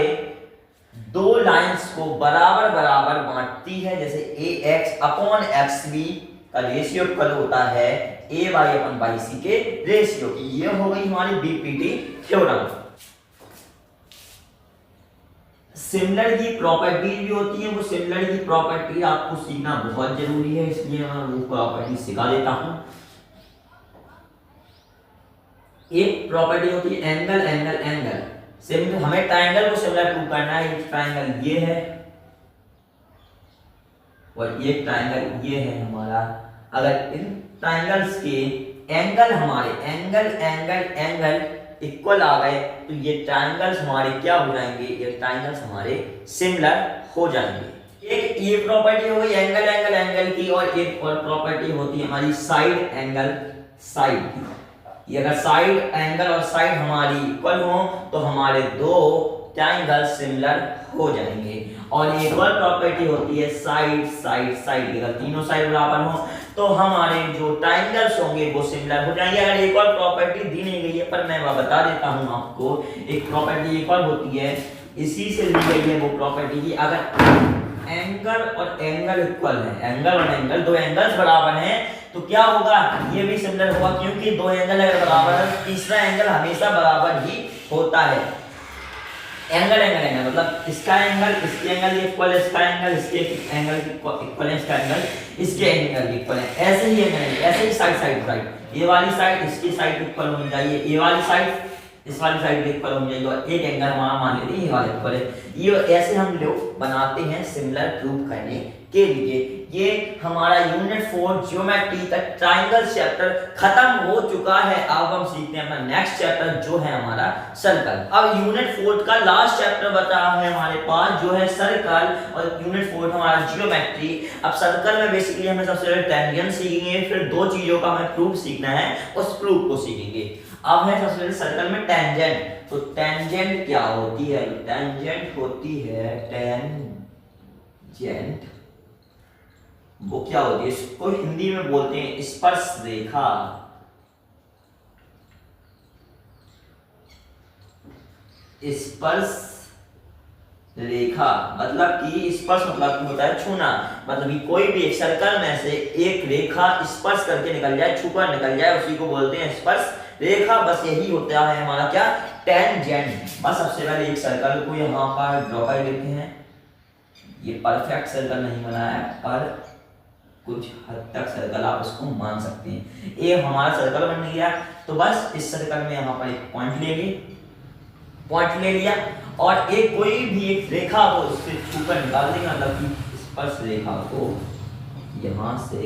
2 लाइंस को बराबर बराबर बांटती है। जैसे ax अपॉन xb का रेशियो इक्वल होता है ay अपॉन बाई सी के रेशियो की। ये हो गई हमारी बीपीटी थ्योरम। सिमिलर की प्रॉपर्टी भी होती है, वो सिमिलर की प्रॉपर्टी आपको सीखना बहुत जरूरी है, इसलिए मैं वो प्रॉपर्टी सिखा देता हूं। एक प्रॉपर्टी होती है एंगल एंगल एंगल। सिमिलर, हमें ट्रायंगल को सिमिलर प्रूव करना है। एक ट्रायंगल ये है, और ये ट्राइंगल ये है हमारा। अगर इन ट्राइंगल्स के एंगल हमारे एंगल एंगल एंगल इक्वल आ गए तो ये ट्राइंगल्स हमारे क्या हो जाएंगे, ये ट्राइंगल्स हमारे सिमिलर हो जाएंगे। एक ये प्रॉपर्टी हो गई एंगल एंगल एंगल की, और एक और प्रॉपर्टी होती है हमारी साइड एंगल साइड की। ये अगर साइड एंगल और साइड हमारी इक्वल हो तो हमारे दो ट्राइंगल सिमिलर हो जाएंगे। और एक और प्रॉपर्टी होती है साइड साइड साइड की, अगर तीनों साइड बराबर हो तो हमारे जो ट्राइंगल्स होंगे वो सिमिलर हो जाएंगे। अगर एक और प्रॉपर्टी दी नहीं गई है पर मैं वह बता देता हूं आपको, एक प्रॉपर्टी एक और होती है इसी से ली गई है वो प्रॉपर्टी की, अगर एंगल और एंगल इक्वल है, एंगल और एंगल दो एंगल्स बराबर हैं तो क्या होगा, ये भी सिमिलर होगा, क्योंकि दो एंगल अगर बराबर है तीसरा एंगल हमेशा बराबर ही होता है। एंगल एंगल एंगल मतलब इसका एंगल इसके एंगल इक्वल, इसका एंगल इसके एंगल इक्वल है, इसका एंगल इसके एंगल इक्वल है, ऐसे ही एंगल ऐसे ही साइड साइड साइड, ये वाली साइड इसकी साइड इक्वल होनी चाहिए, ये वाली साइड इस वाली साइड इक्वल होनी चाहिए, और एक एंगल हमारा मान लेते हैं ये वाला इक्वल है। ये ऐसे हम लोग बनाते हैं सिमिलर प्रूफ करने के लिए। ये हमारा यूनिट 4 ज्योमेट्री का ट्राइंगल चैप्टर खत्म हो चुका है। अब हम सीखते हैं अपना नेक्स्ट चैप्टर जो है हमारा सर्कल। अब यूनिट 4 का लास्ट चैप्टर बता है हमारे पास जो है सर्कल, और यूनिट 4 हमारा ज्योमेट्री। अब सर्कल में बेसिकली हमें सबसे पहले टेंजेंट सीखेंगे, फिर दो चीजों का हमें प्रूफ सीखना है, उस प्रूफ को सीखेंगे। अब है सबसे पहले सर्कल में टेंजेंट। तो टेंजेंट क्या होती है, टेंजेंट होती है टेंजेंट वो क्या होती है, इसको हिंदी में बोलते हैं स्पर्श रेखा। स्पर्श रेखा मतलब कि स्पर्श मतलब कि होता है छूना, मतलब कि कोई भी एक सर्कल में से एक रेखा स्पर्श करके निकल जाए, छूकर निकल जाए, उसी को बोलते हैं स्पर्श रेखा। बस यही होता है हमारा क्या, टेंजेंट। बस सबसे पहले एक सर्कल को यहाँ पर ड्रॉ कर लेते हैं। ये परफेक्ट सर्कल नहीं बनाया है पर कुछ हद तक सर्कल आप उसको मान सकते हैं। ये हमारा सर्कल बन गया, तो बस इस सर्कल में यहाँ पर एक पॉइंट लेंगे, पॉइंट ले लिया, और एक कोई भी एक रेखा को उससे छूकर निकाल देंगे, मतलब कि स्पर्श रेखा को यहाँ से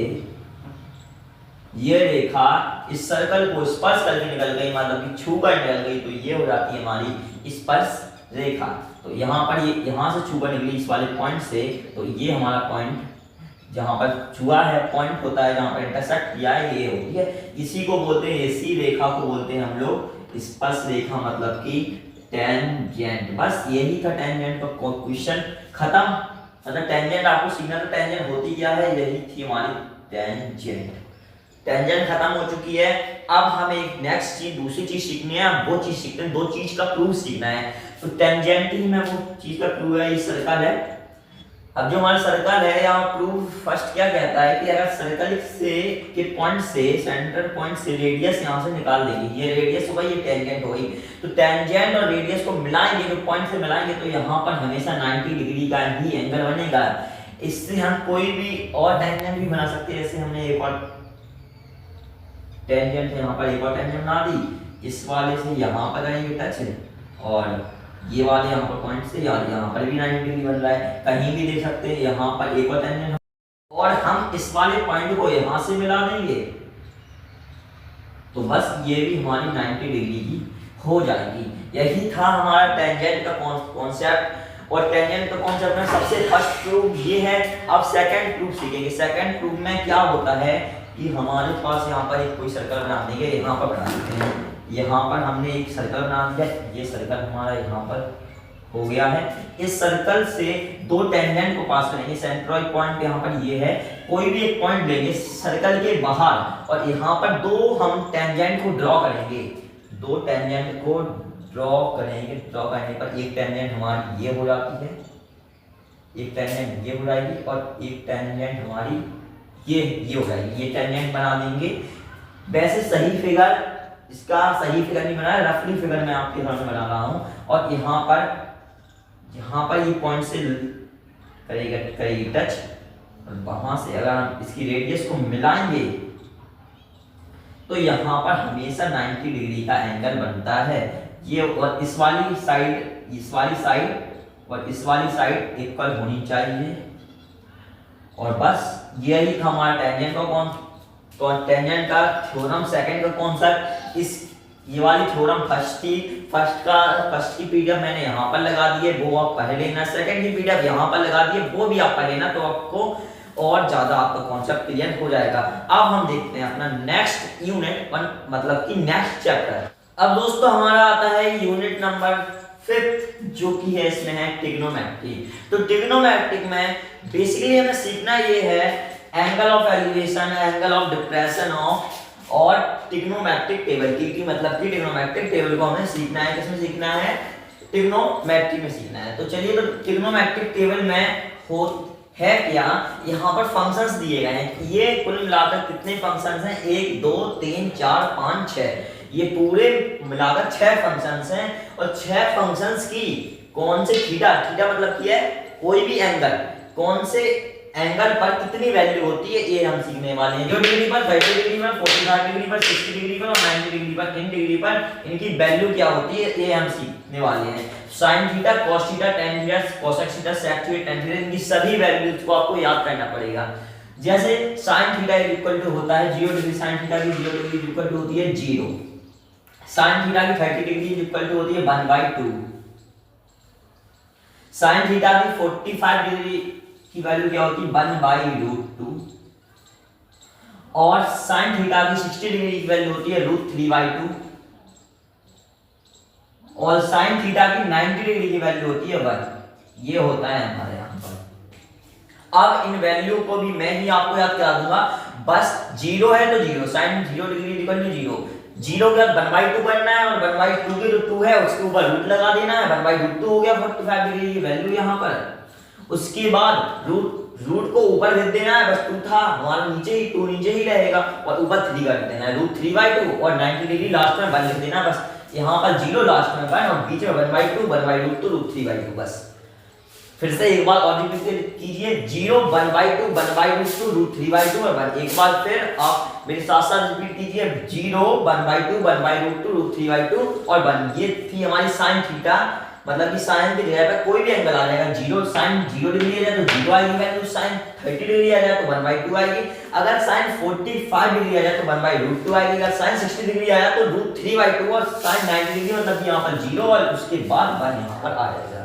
ये रेखा इस सर्कल को स्पर्श करके निकल गई, मतलब कि छूकर निकल गई, तो ये हो जाती है हमारी स्पर्श रेखा। तो यहाँ पर ये यहाँ से छूकर निकली इस वाले पॉइंट से, तो ये हमारा पॉइंट जहां पर छुआ है पॉइंट होता है, जहां पर इंटरसेक्ट किया है ये होती है, इसी को बोलते हैं, इसी रेखा को बोलते हैं हम लोग स्पर्श रेखा, मतलब कि टेंजेंट। बस यही था टेंजेंट का क्वेश्चन खत्म। मतलब टेंजेंट आपको सीखना था, टेंजेंट होती क्या है, यही थी हमारी टेंजेंट। टेंजेंट खत्म हो चुकी है। अब हमें एक नेक्स्ट चीज दूसरी चीज सीखनी है, वो चीज सीखते हैं, दो चीज का प्रूफ सीखना है। तो टेंजेंट ही में वो चीज का प्रूफ है, ये सर्कल है। अब जो हमारा सर्कल है यहाँ प्रूफ फर्स्ट क्या कहता है कि अगर सर्कल से के पॉइंट से सेंटर पॉइंट से रेडियस यहाँ से निकाल देंगे, ये रेडियस होगा, ये टेंजेंट होगी, तो टेंजेंट और रेडियस को मिलाएंगे, जो पॉइंट से मिलाएंगे तो यहाँ पर हमेशा 90 डिग्री का ही एंगल बनेगा। इससे हम कोई भी और टेंजेंट भी बना सकते हैं, जैसे हमने एक और टेंजेंट है, यहाँ पर एक और टेंजेंट बना दी, इस वाले से यहाँ पर आएंगे टच, और ये वाले यहाँ पर पॉइंट से यहाँ पर भी 90 डिग्री बन रहा है, कहीं भी देख सकते हैं, यहाँ पर एक और टेंजेंट, और हम इस वाले पॉइंट को यहाँ से मिला देंगे तो बस ये भी हमारी 90 डिग्री की हो जाएगी। यही था हमारा टेंजेंट का कॉन्सेप्ट, और टेंजेंट का कॉन्सेप्ट में सबसे फर्स्ट प्रूफ ये है। अब सेकंड प्रूफ सीखेंगे। सेकंड प्रूफ में क्या होता है कि हमारे पास यहाँ पर एक कोई सर्कल बना देंगे, यहाँ पर बना देते हैं, यहाँ पर हमने एक सर्कल बना दिया, ये सर्कल हमारा यहाँ पर हो गया है। इस सर्कल से दो टेंजेंट को पास करेंगे, सेंट्रॉइड पॉइंट यहाँ पर ये है, कोई भी एक पॉइंट लेंगे सर्कल के बाहर, और यहाँ पर दो हम टेंजेंट को ड्रॉ करेंगे, दो टेंजेंट को ड्रॉ करेंगे। ड्रॉ करने पर एक टेंजेंट हमारी ये हो जाती है, एक टेंजेंट ये हो जाएगी, और एक टेंजेंट हमारी ये हो जाएगी, ये टेंजेंट बना देंगे। वैसे सही फिगर, इसका सही फिगर नहीं बनाया, रफली फिगर मैं आपके सामने बना रहा हूं, और यहाँ पर ये पॉइंट से करेगी टच, और वहां से अगर हम इसकी रेडियस को मिलाएंगे तो यहाँ पर हमेशा 90 डिग्री का एंगल बनता है। ये और इस वाली साइड और इस वाली साइड इक्वल होनी चाहिए, और बस यही था हमारा टेंजेंट का टेंजेंट का थ्योरम। सेकंड का कॉन्सेप्ट, इस ये वाली थ्योरम फर्स्ट की पीडीएफ मैंने यहाँ पर लगा दी है, वो आप पढ़ लेना। सेकंड की पीडीएफ यहाँ पर लगा दी है, वो भी आप पढ़ लेना, तो आपको और ज्यादा आपका कॉन्सेप्ट क्लियर हो जाएगा। अब हम देखते हैं अपना नेक्स्ट यूनिट, मतलब कि नेक्स्ट चैप्टर। अब दोस्तों हमारा आता है यूनिट नंबर 5, जो कि है इसमें है ट्रिग्नोमेट्री। तो ट्रिग्नोमेट्रिक में बेसिकली हमें सीखना ये है angle of elevation, angle of depression of और ट्रिग्नोमेट्रिक टेबल की मतलब कि ट्रिग्नोमेट्रिक टेबल को हमें सीखना है। किसमें सीखना है? ट्रिग्नोमेट्री में सीखना है। तो चलिए, तो ट्रिग्नोमेट्रिक टेबल में हो है क्या, यहाँ पर फंक्शंस दिए गए हैं। ये कुल मिलाकर कितने फंक्शंस हैं? 1 2 3 4 5 6, ये पूरे मिलाकर 6 फंक्शंस हैं। और 6 फंक्शंस की कौन से थीटा मतलब क्या है? कोई भी एंगल, कौन से एंगल पर कितनी वैल्यू होती है, ये हम सीखने वाले हैं। 0 डिग्री पर, 30 डिग्री पर, 45 डिग्री पर, 60 डिग्री पर और 90 डिग्री पर, इन डिग्री पर इनकी वैल्यू क्या होती है, ये हम सीखने वाले हैं। sin theta, cos theta, tan theta, cosec theta, sec theta, tan theta, इनकी सभी वैल्यूज को आपको याद करना पड़ेगा। जैसे sin थीटा इक्वल टू होता है 0 डिग्री, sin थीटा की 0 डिग्री इक्वल टू होती है 0। sin थीटा की 30 डिग्री इक्वल टू होती है 1/2। sin थीटा की 45 डिग्री की वैल्यू क्या होती है? 1/√2। और sin थीटा की 60 डिग्री की वैल्यू होती है √3/2। और sin थीटा की 90 डिग्री की वैल्यू होती है 1। ये होता है हमारे यहाँ पर। अब इन वैल्यू को भी मैं ही आपको याद करा दूंगा। बस 0 है तो 0, sin 0 डिग्री इक्वल टू 0। 0 के बाद 1/2 करना है और 1/2 के जो 2 है उसके ऊपर रूट लगा देना है। 1/2 हो गया 45 डिग्री की वैल्यू यहाँ पर। उसके बाद रूट को ऊपर भेज देना है, बस 2 था हमारा नीचे ही, 2 नीचे ही रहेगा और ऊपर 3 कर देना है, √3/2 और 90 डिग्री लास्ट में 1 लिख देना है। बस यहाँ पर 0 लास्ट में 1 और बीच में 1/2, 1/2 √3/2। बस फिर से एक बार और रिपीट कीजिए, 0 1/2, 1/2 √3/2 और 1। एक बार फिर आप मेरे साथ साथ रिपीट कीजिए, 0 1/2, 1/2 √3/2 और 1। ये थी हमारी sin थीटा, मतलब कि sin की जगह पर कोई भी एंगल आ जाएगा। 0 sin 0 डिग्री आ जाए तो 0 आएगी वैल्यू, sin 30 डिग्री आ जाए तो 1/2 आएगी। अगर sin 45 डिग्री आ जाए तो 1/√2 आएगी। अगर sin 60 डिग्री आया तो √3/2 और sin 90 डिग्री मतलब यहाँ पर 0 और उसके बाद 1 यहाँ पर आ जाएगा।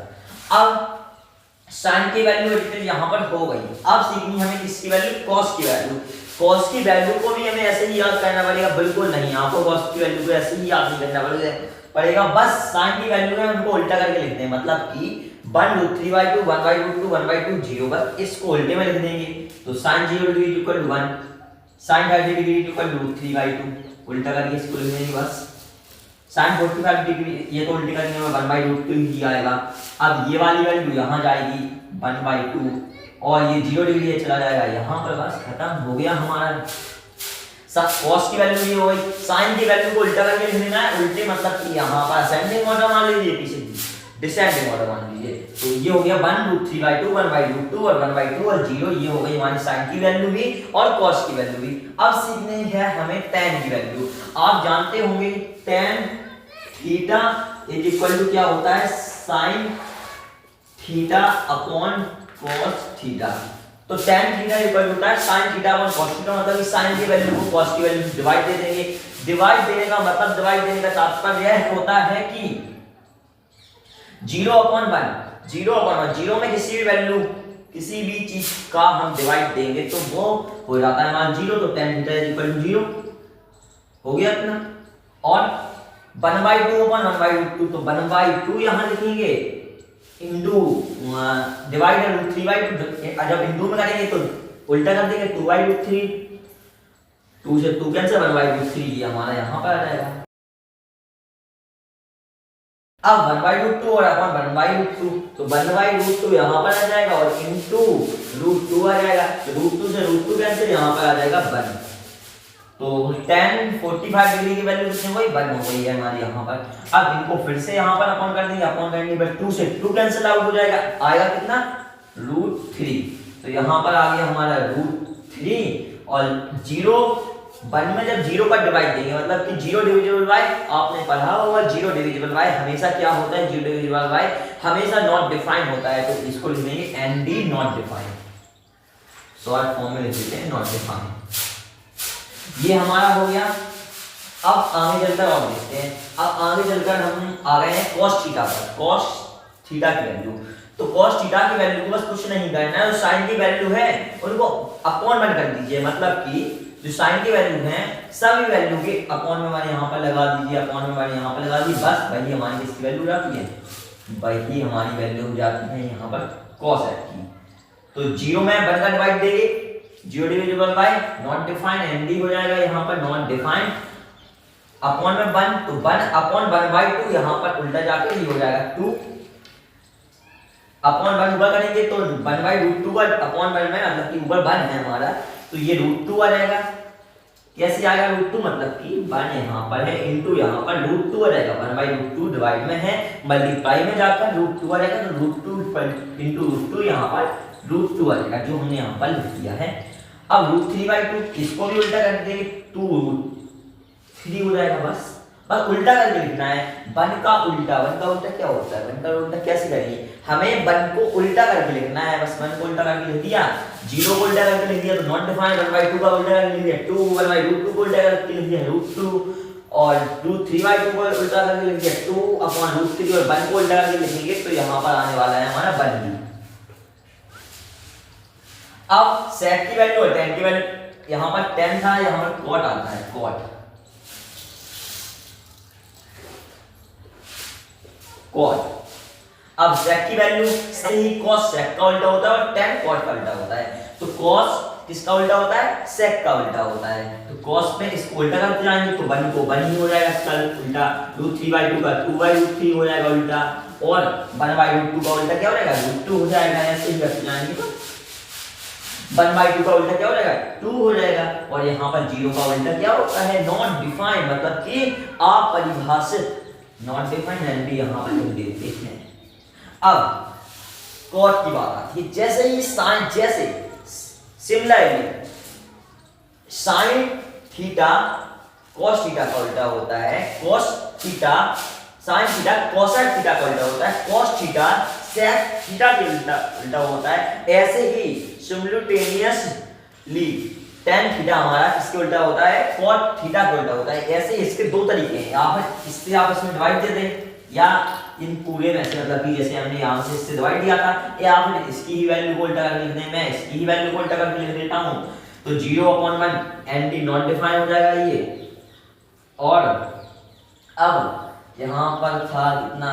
अब sin की वैल्यू यहाँ पर हो गई। अब सीखनी हमें किसकी वैल्यू? cos की वैल्यू। cos की वैल्यू को भी हमें ऐसे ही याद करना पड़ेगा? बिल्कुल नहीं, आपको cos की वैल्यू को ऐसे ही याद नहीं करना पड़ेगा। बस sin की वैल्यू है उनको उल्टा करके लिखते हैं, मतलब कि 1√3/2, 1/2, 1/2 0। बस इसको उल्टे में लिख देंगे तो sin 0 degree equal to 1, sin 30 degree equal to √3/2, उल्टा करके इसको लिख देंगे। बस sin 45 डिग्री ये तो उल्टे करने में 1/√2 ही आएगा। अब ये वाली वैल्यू यहाँ जाएगी 1/2 और ये 0 डिग्री ये चला जाएगा यहाँ पर। बस खत्म हो गया हमारा। cos की वैल्यू ये हो गई। sin की वैल्यू को उल्टा करके लिख देना है, उल्टे मतलब कि यहाँ पर असेंडिंग ऑर्डर मान लीजिए, पीछे डिसेंडिंग ऑर्डर मान लीजिए। तो ये हो गया 1√3/2, 1/2 और 1/2 और 0। ये हो गई हमारी sin की वैल्यू भी और cos की वैल्यू भी। अब सीखनी है हमें tan की वैल्यू। आप जानते होंगे tan theta is equal to क्या होता है? sin theta upon cos theta. तो tan थीटा इक्वल होता है sin theta upon cos theta, मतलब कि sin की वैल्यू को cos की वैल्यू से डिवाइड दे देंगे। डिवाइड देने का मतलब, डिवाइड देने का तात्पर्य यह होता है कि 0/1, 0/1 में किसी भी वैल्यू, किसी भी चीज का हम डिवाइड देंगे तो वो हो जाता है हमारा 0। तो tan थीटा इक्वल टू 0 हो गया अपना। और 1/2/1/2, तो 1/2 यहां लिखेंगे इंटू डिवाइड √3/2। जब इंटू में करेंगे तो उल्टा कर देंगे 2/√3, 2 से 2 कैंसिल, 1/√3 ये हमारा यहाँ पर आ जाएगा। अब 1/√2 और अपन 1/√2, तो 1/√2 यहाँ पर आ जाएगा और इंटू √2 आ जाएगा। तो √2 से √2 कैंसिल, यहाँ पर आ जाएगा 1। तो tan 45 डिग्री की वैल्यू कितनी हो गई? 1 हो गई है हमारी यहाँ पर। अब इनको फिर से यहाँ पर अपॉन कर देंगे, अपॉन करने पर 2 से 2 कैंसिल आउट हो जाएगा, आएगा कितना? √3। तो यहाँ पर आ गया हमारा √3 और 1 में जब 0 पर डिवाइड देंगे, मतलब कि 0 डिविजिबल बाय, आपने पढ़ा होगा 0 डिविजिबल बाय हमेशा क्या होता है? 0 डिविजिबल बाय हमेशा नॉट डिफाइंड होता है। तो इसको लिख देंगे ND not defined. Short form में लिख देते हैं नॉट डिफाइन। ये हमारा हो गया। अब आगे चलकर और देखते हैं। अब आगे चलकर हम आ गए हैं cos थीटा पर। cos थीटा की वैल्यू, तो cos थीटा की वैल्यू को बस कुछ नहीं करना है, जो साइन की वैल्यू है उनको अपॉन वन कर दीजिए। मतलब कि जो साइन की वैल्यू है सभी वैल्यू के अपॉन में वन यहाँ पर लगा दीजिए, अपॉन में वन यहाँ पर लगा दीजिए, बस वही हमारी इसकी वैल्यू जाती है, वही हमारी वैल्यू हो जाती है यहाँ पर cos f की। तो 0 में 1 का डिवाइड देंगे, 0 divisible by not defined, ND हो जाएगा यहाँ पर नॉट डिफाइंड, अपॉन में 1, तो 1 अपॉन 1/2 यहाँ पर उल्टा जाके ये हो जाएगा 2 अपॉन 1 ऊपर करेंगे तो 1/√2 अपॉन 1 में, मतलब कि ऊपर 1 है हमारा, तो ये √2 आ जाएगा। कैसे आएगा √2, मतलब कि 1 यहाँ पर है इनटू यहाँ पर √2 आ जाएगा, 1/√2 डिवाइड में है, मल्टीप्लाई में जाकर √2 आ जाएगा, तो √2 इनटू √2 यहाँ पर √2 आ जाएगा, जो हमने यहाँ पर लिख दिया है। अब √3/2 इसको भी उल्टा कर देंगे, 2√3 हो जाएगा। बस उल्टा करके लिखना है। 1 का उल्टा क्या होता है, 1 का उल्टा कैसे करेंगे, हमें 1 को उल्टा करके लिखना है। बस 1 को उल्टा करके लिख दिया, 0 को उल्टा करके लिख दिया तो नॉट डिफाइंड, 1/2 का उल्टा करके लिख दिया 2, 1/√2 को उल्टा करके लिख दिया √2 और √3/2 को उल्टा करके लिख दिया 2 अपॉन √3 और 1 को उल्टा करके लिखेंगे तो यहाँ पर आने वाला है हमारा 1। अब सेक की वैल्यू और tan की वैल्यू, यहाँ पर tan था, यहाँ पर cot आता है, cot अब sec की वैल्यू से ही cos sec का उल्टा होता है और tan cot का उल्टा होता है। तो cos किसका उल्टा होता है, sec का उल्टा होता है। तो cos में इसको उल्टा करते जाएंगे तो 1 को 1 ही हो जाएगा, इसका उल्टा √3/2 का 2/√3 हो जाएगा उल्टा, और 1/√2 का उल्टा क्या हो जाएगा, √2 हो जाएगा। ऐसे ही करते जाएंगे तो 1/2 का उल्टा क्या हो जाएगा, 2 हो जाएगा, और यहाँ पर 0 का उल्टा क्या होता है, नॉट डिफाइंड, मतलब कि अपरिभाषित, नॉट डिफाइंड एंड यहाँ पर लिख देते हैं। अब cot की बात आती है, जैसे ही साइन, जैसे similarly sine theta cos theta का उल्टा होता है, cos theta sine theta cosec theta का उल्टा होता है, cos थीटा sec थीटा के उल्टा होता है। ऐसे ही सिमुलेटेनियसली tan थीटा हमारा इसके उल्टा होता है, cot थीटा के उल्टा होता है। ऐसे इसके दो तरीके हैं, आप इससे आप इसमें डिवाइड दे दें या इन पूरे में से, मतलब कि जैसे हमने यहाँ से इससे डिवाइड दिया था, या आप इसकी ही वैल्यू को उल्टा करके लिख दें, मैं इसकी ही वैल्यू को उल्टा करके लिख देता हूँ, तो 0/1 एंटी नॉट डिफाइन हो जाएगा ये। और अब यहाँ पर था कितना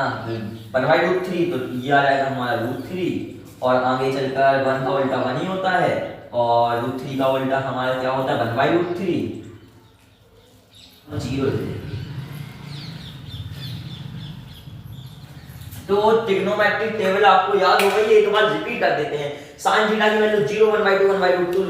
1/√3, तो ये आ जाएगा हमारा √3, और आगे चलकर 1 का उल्टा 1 ही होता है, और √3 का उल्टा हमारा क्या होता है 1/√3, 0। तो ट्रिग्नोमेट्रिक टेबल आपको याद हो गई है, एक बार रिपीट कर देते हैं। साइन थीटा की वैल्यू 0, 1/2, 1/√2,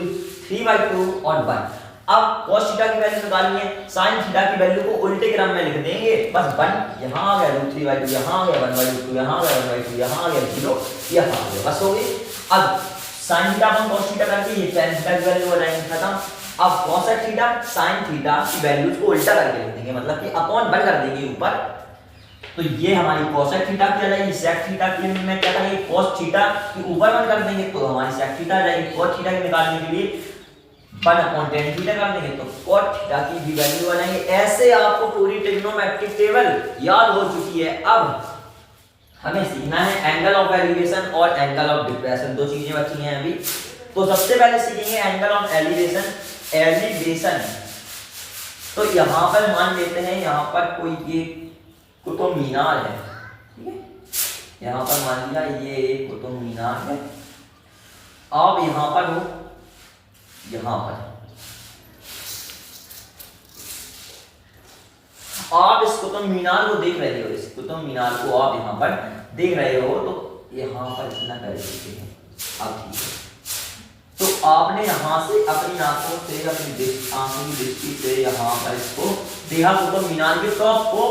3/2 और 1। अब cos थीटा की वैल्यू निकालनी है, साइन थीटा की वैल्यू को उल्टे क्रम में लिख देंगे, बस 1 यहाँ आ गया, √3/2 यहाँ आ गया, 1/2 यहाँ आ गया, 1/2 यहाँ आ गया, 0 यहाँ आ गया, बस हो गई। अब साइन थीटा अपन cos थीटा करके ये tan थीटा की वैल्यू हो जाएगी खत्म। अब cosec थीटा साइन थीटा की वैल्यूज को उल्टा करके लिख देंगे, मतलब कि अपॉन 1 कर देंगे ऊपर, तो ये हमारी cosec थीटा की आ जाएगी। sec थीटा की में क्या करेंगे, cos थीटा की ऊपर 1 कर देंगे तो हमारी sec थीटा आ जाएगी। cot थीटा के निकालने के लिए 1/tan थीटा कर देंगे तो cot थीटा की भी वैल्यू आ जाएगी। ऐसे आपको पूरी ट्रिग्नोमेट्रिक टेबल याद हो चुकी है। अब हमें सीखना है एंगल ऑफ एलिवेशन और एंगल ऑफ डिप्रेशन, दो चीजें बची हैं अभी। तो सबसे पहले सीखेंगे एंगल ऑफ एलिवेशन। एलिवेशन तो यहाँ पर मान लेते हैं, यहाँ पर कोई ये कुतुब मीनार है, ठीक है, यहाँ पर मान लिया ये कुतुब मीनार है। आप यहाँ पर हो, यहाँ पर आप इस कुतुब मीनार को देख रहे हो, इस कुतुब मीनार को आप यहाँ पर देख रहे हो, तो यहाँ पर इतना कर देते हैं आप, ठीक है। तो आपने यहाँ से अपनी आंखों से, अपनी आंखों की दृष्टि से यहाँ पर इसको देखा कुतुब मीनार के टॉप को,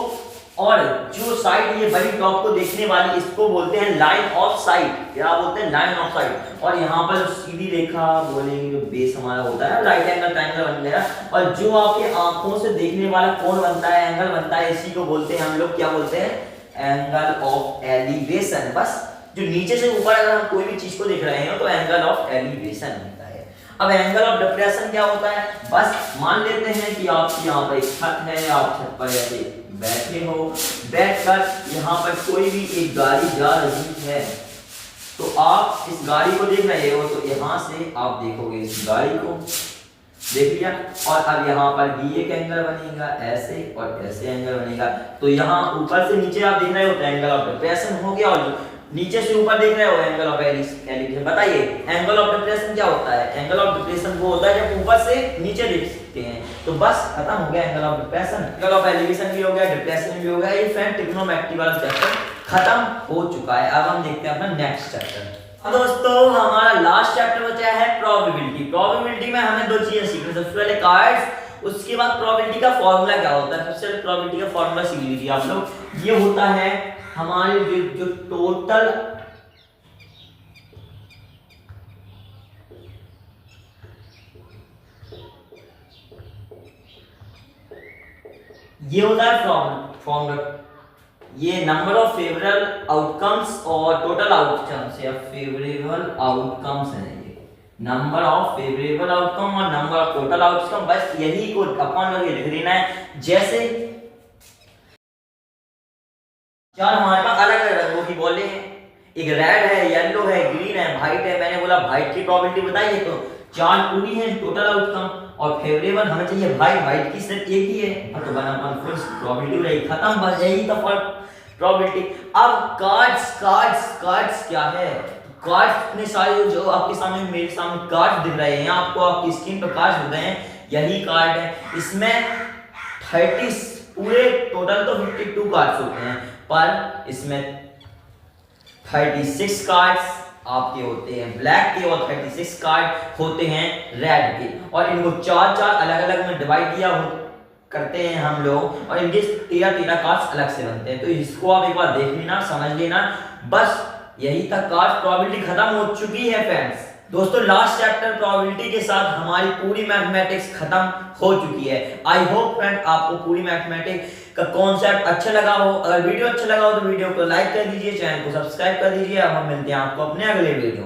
और जो साइड ये बड़ी टॉप को देखने वाली, इसको बोलते हैं लाइन ऑफ साइट। क्या बोलते हैं, लाइन ऑफ साइट। और यहाँ पर सीधी रेखा बोलेंगे, जो बेस हमारा होता है, राइट एंगल ट्रायंगल बन गया। और जो आपके आंखों से देखने वाला कोण बनता है, एंगल बनता है, इसी को बोलते हैं हम लोग, क्या बोलते हैं, एंगल ऑफ एलिवेशन। बस जो नीचे से ऊपर अगर हम कोई भी चीज को देख रहे हैं तो एंगल ऑफ एलिवेशन होता है। अब एंगल ऑफ डिप्रेशन क्या होता है, बस मान लेते हैं कि आप यहाँ पर एक छत है, आप छत पर ऐसे बैठे हो, बैठकर यहाँ पर कोई भी एक गाड़ी जा रही है, तो आप इस गाड़ी को देख रहे हो, तो यहाँ से आप देखोगे इस गाड़ी को, देख लिया। और अब यहाँ पर भी एक एंगल बनेगा ऐसे और ऐसे एंगल बनेगा। तो यहाँ ऊपर से नीचे आप देख रहे हो तो एंगल ऑफ डिप्रेशन हो गया, और नीचे से ऊपर देख रहे हो एंगल ऑफ एलिवेशन। बताइए एंगल ऑफ डिप्रेशन क्या होता है? एंगल ऑफ डिप्रेशन वो होता है जब ऊपर से नीचे देखते हैं। तो बस खत्म हो गया angle of depression. Angle of elevation भी हो गया, डिप्रेशन भी हो गया। ये फ्रेंड ट्रिग्नोमेट्री वाला चैप्टर खत्म हो चुका है। अब हम देखते हैं अपना नेक्स्ट चैप्टर। दोस्तों हमारा लास्ट चैप्टर बचा है प्रोबेबिलिटी। प्रोबेबिलिटी में हमें दो चीजें सीखनी, सबसे पहले कार्ड्स, उसके बाद प्रोबेबिलिटी का फॉर्मूला क्या होता है। सबसे पहले प्रोबेबिलिटी का फॉर्मूला सीख लीजिए आप लोग। ये होता है हमारे जो टोटल ये होता है फॉर्मूला, ये नंबर ऑफ फेवरेबल आउटकम्स और टोटल आउटकम्स या फेवरेबल आउटकम्स है। ये नंबर ऑफ फेवरेबल आउटकम और नंबर ऑफ टोटल आउटकम, बस यही को अपन लोग लिख देना है। जैसे चार हमारे पास अलग अलग रंगों की बॉलें हैं, एक रेड है, येलो है, ग्रीन है, व्हाइट है। मैंने बोला व्हाइट की प्रोबेबिलिटी बताइए, तो चार पूरी है टोटल आउटकम, और फेवरेबल हमें चाहिए व्हाइट की सिर्फ एक ही है, तो बना अपन फुल प्रोबेबिलिटी रही खत्म, बस यही तो प्रोबेबिलिटी। अब कार्ड्स क्या है? कार्ड्स इतने सारे जो आपके सामने मेरे सामने कार्ड्स दिख रहे हैं, आपको आपकी स्क्रीन पर कार्ड्स दिख रहे हैं, यही कार्ड है। इसमें 30 पूरे टोटल तो 52 कार्ड्स होते हैं, पर इसमें 36 कार्ड्स आपके होते हैं ब्लैक के और 36 कार्ड होते हैं रेड के, और इनको चार चार अलग अलग में डिवाइड किया करते हैं हम लोग, और इनके 13 कार्ड्स अलग से बनते हैं। तो इसको आप एक बार देख लेना, समझ लेना, बस यही तक कार्ड प्रोबेबिलिटी खत्म हो चुकी है फ्रेंड्स। दोस्तों लास्ट चैप्टर प्रोबेबिलिटी के साथ हमारी पूरी मैथमेटिक्स खत्म हो चुकी है। आई होप फ्रेंड आपको पूरी मैथमेटिक्स का कॉन्सेप्ट अच्छा लगा हो। अगर वीडियो अच्छा लगा हो तो वीडियो को लाइक कर दीजिए, चैनल को सब्सक्राइब कर दीजिए। अब हम मिलते हैं आपको अपने अगले वीडियो।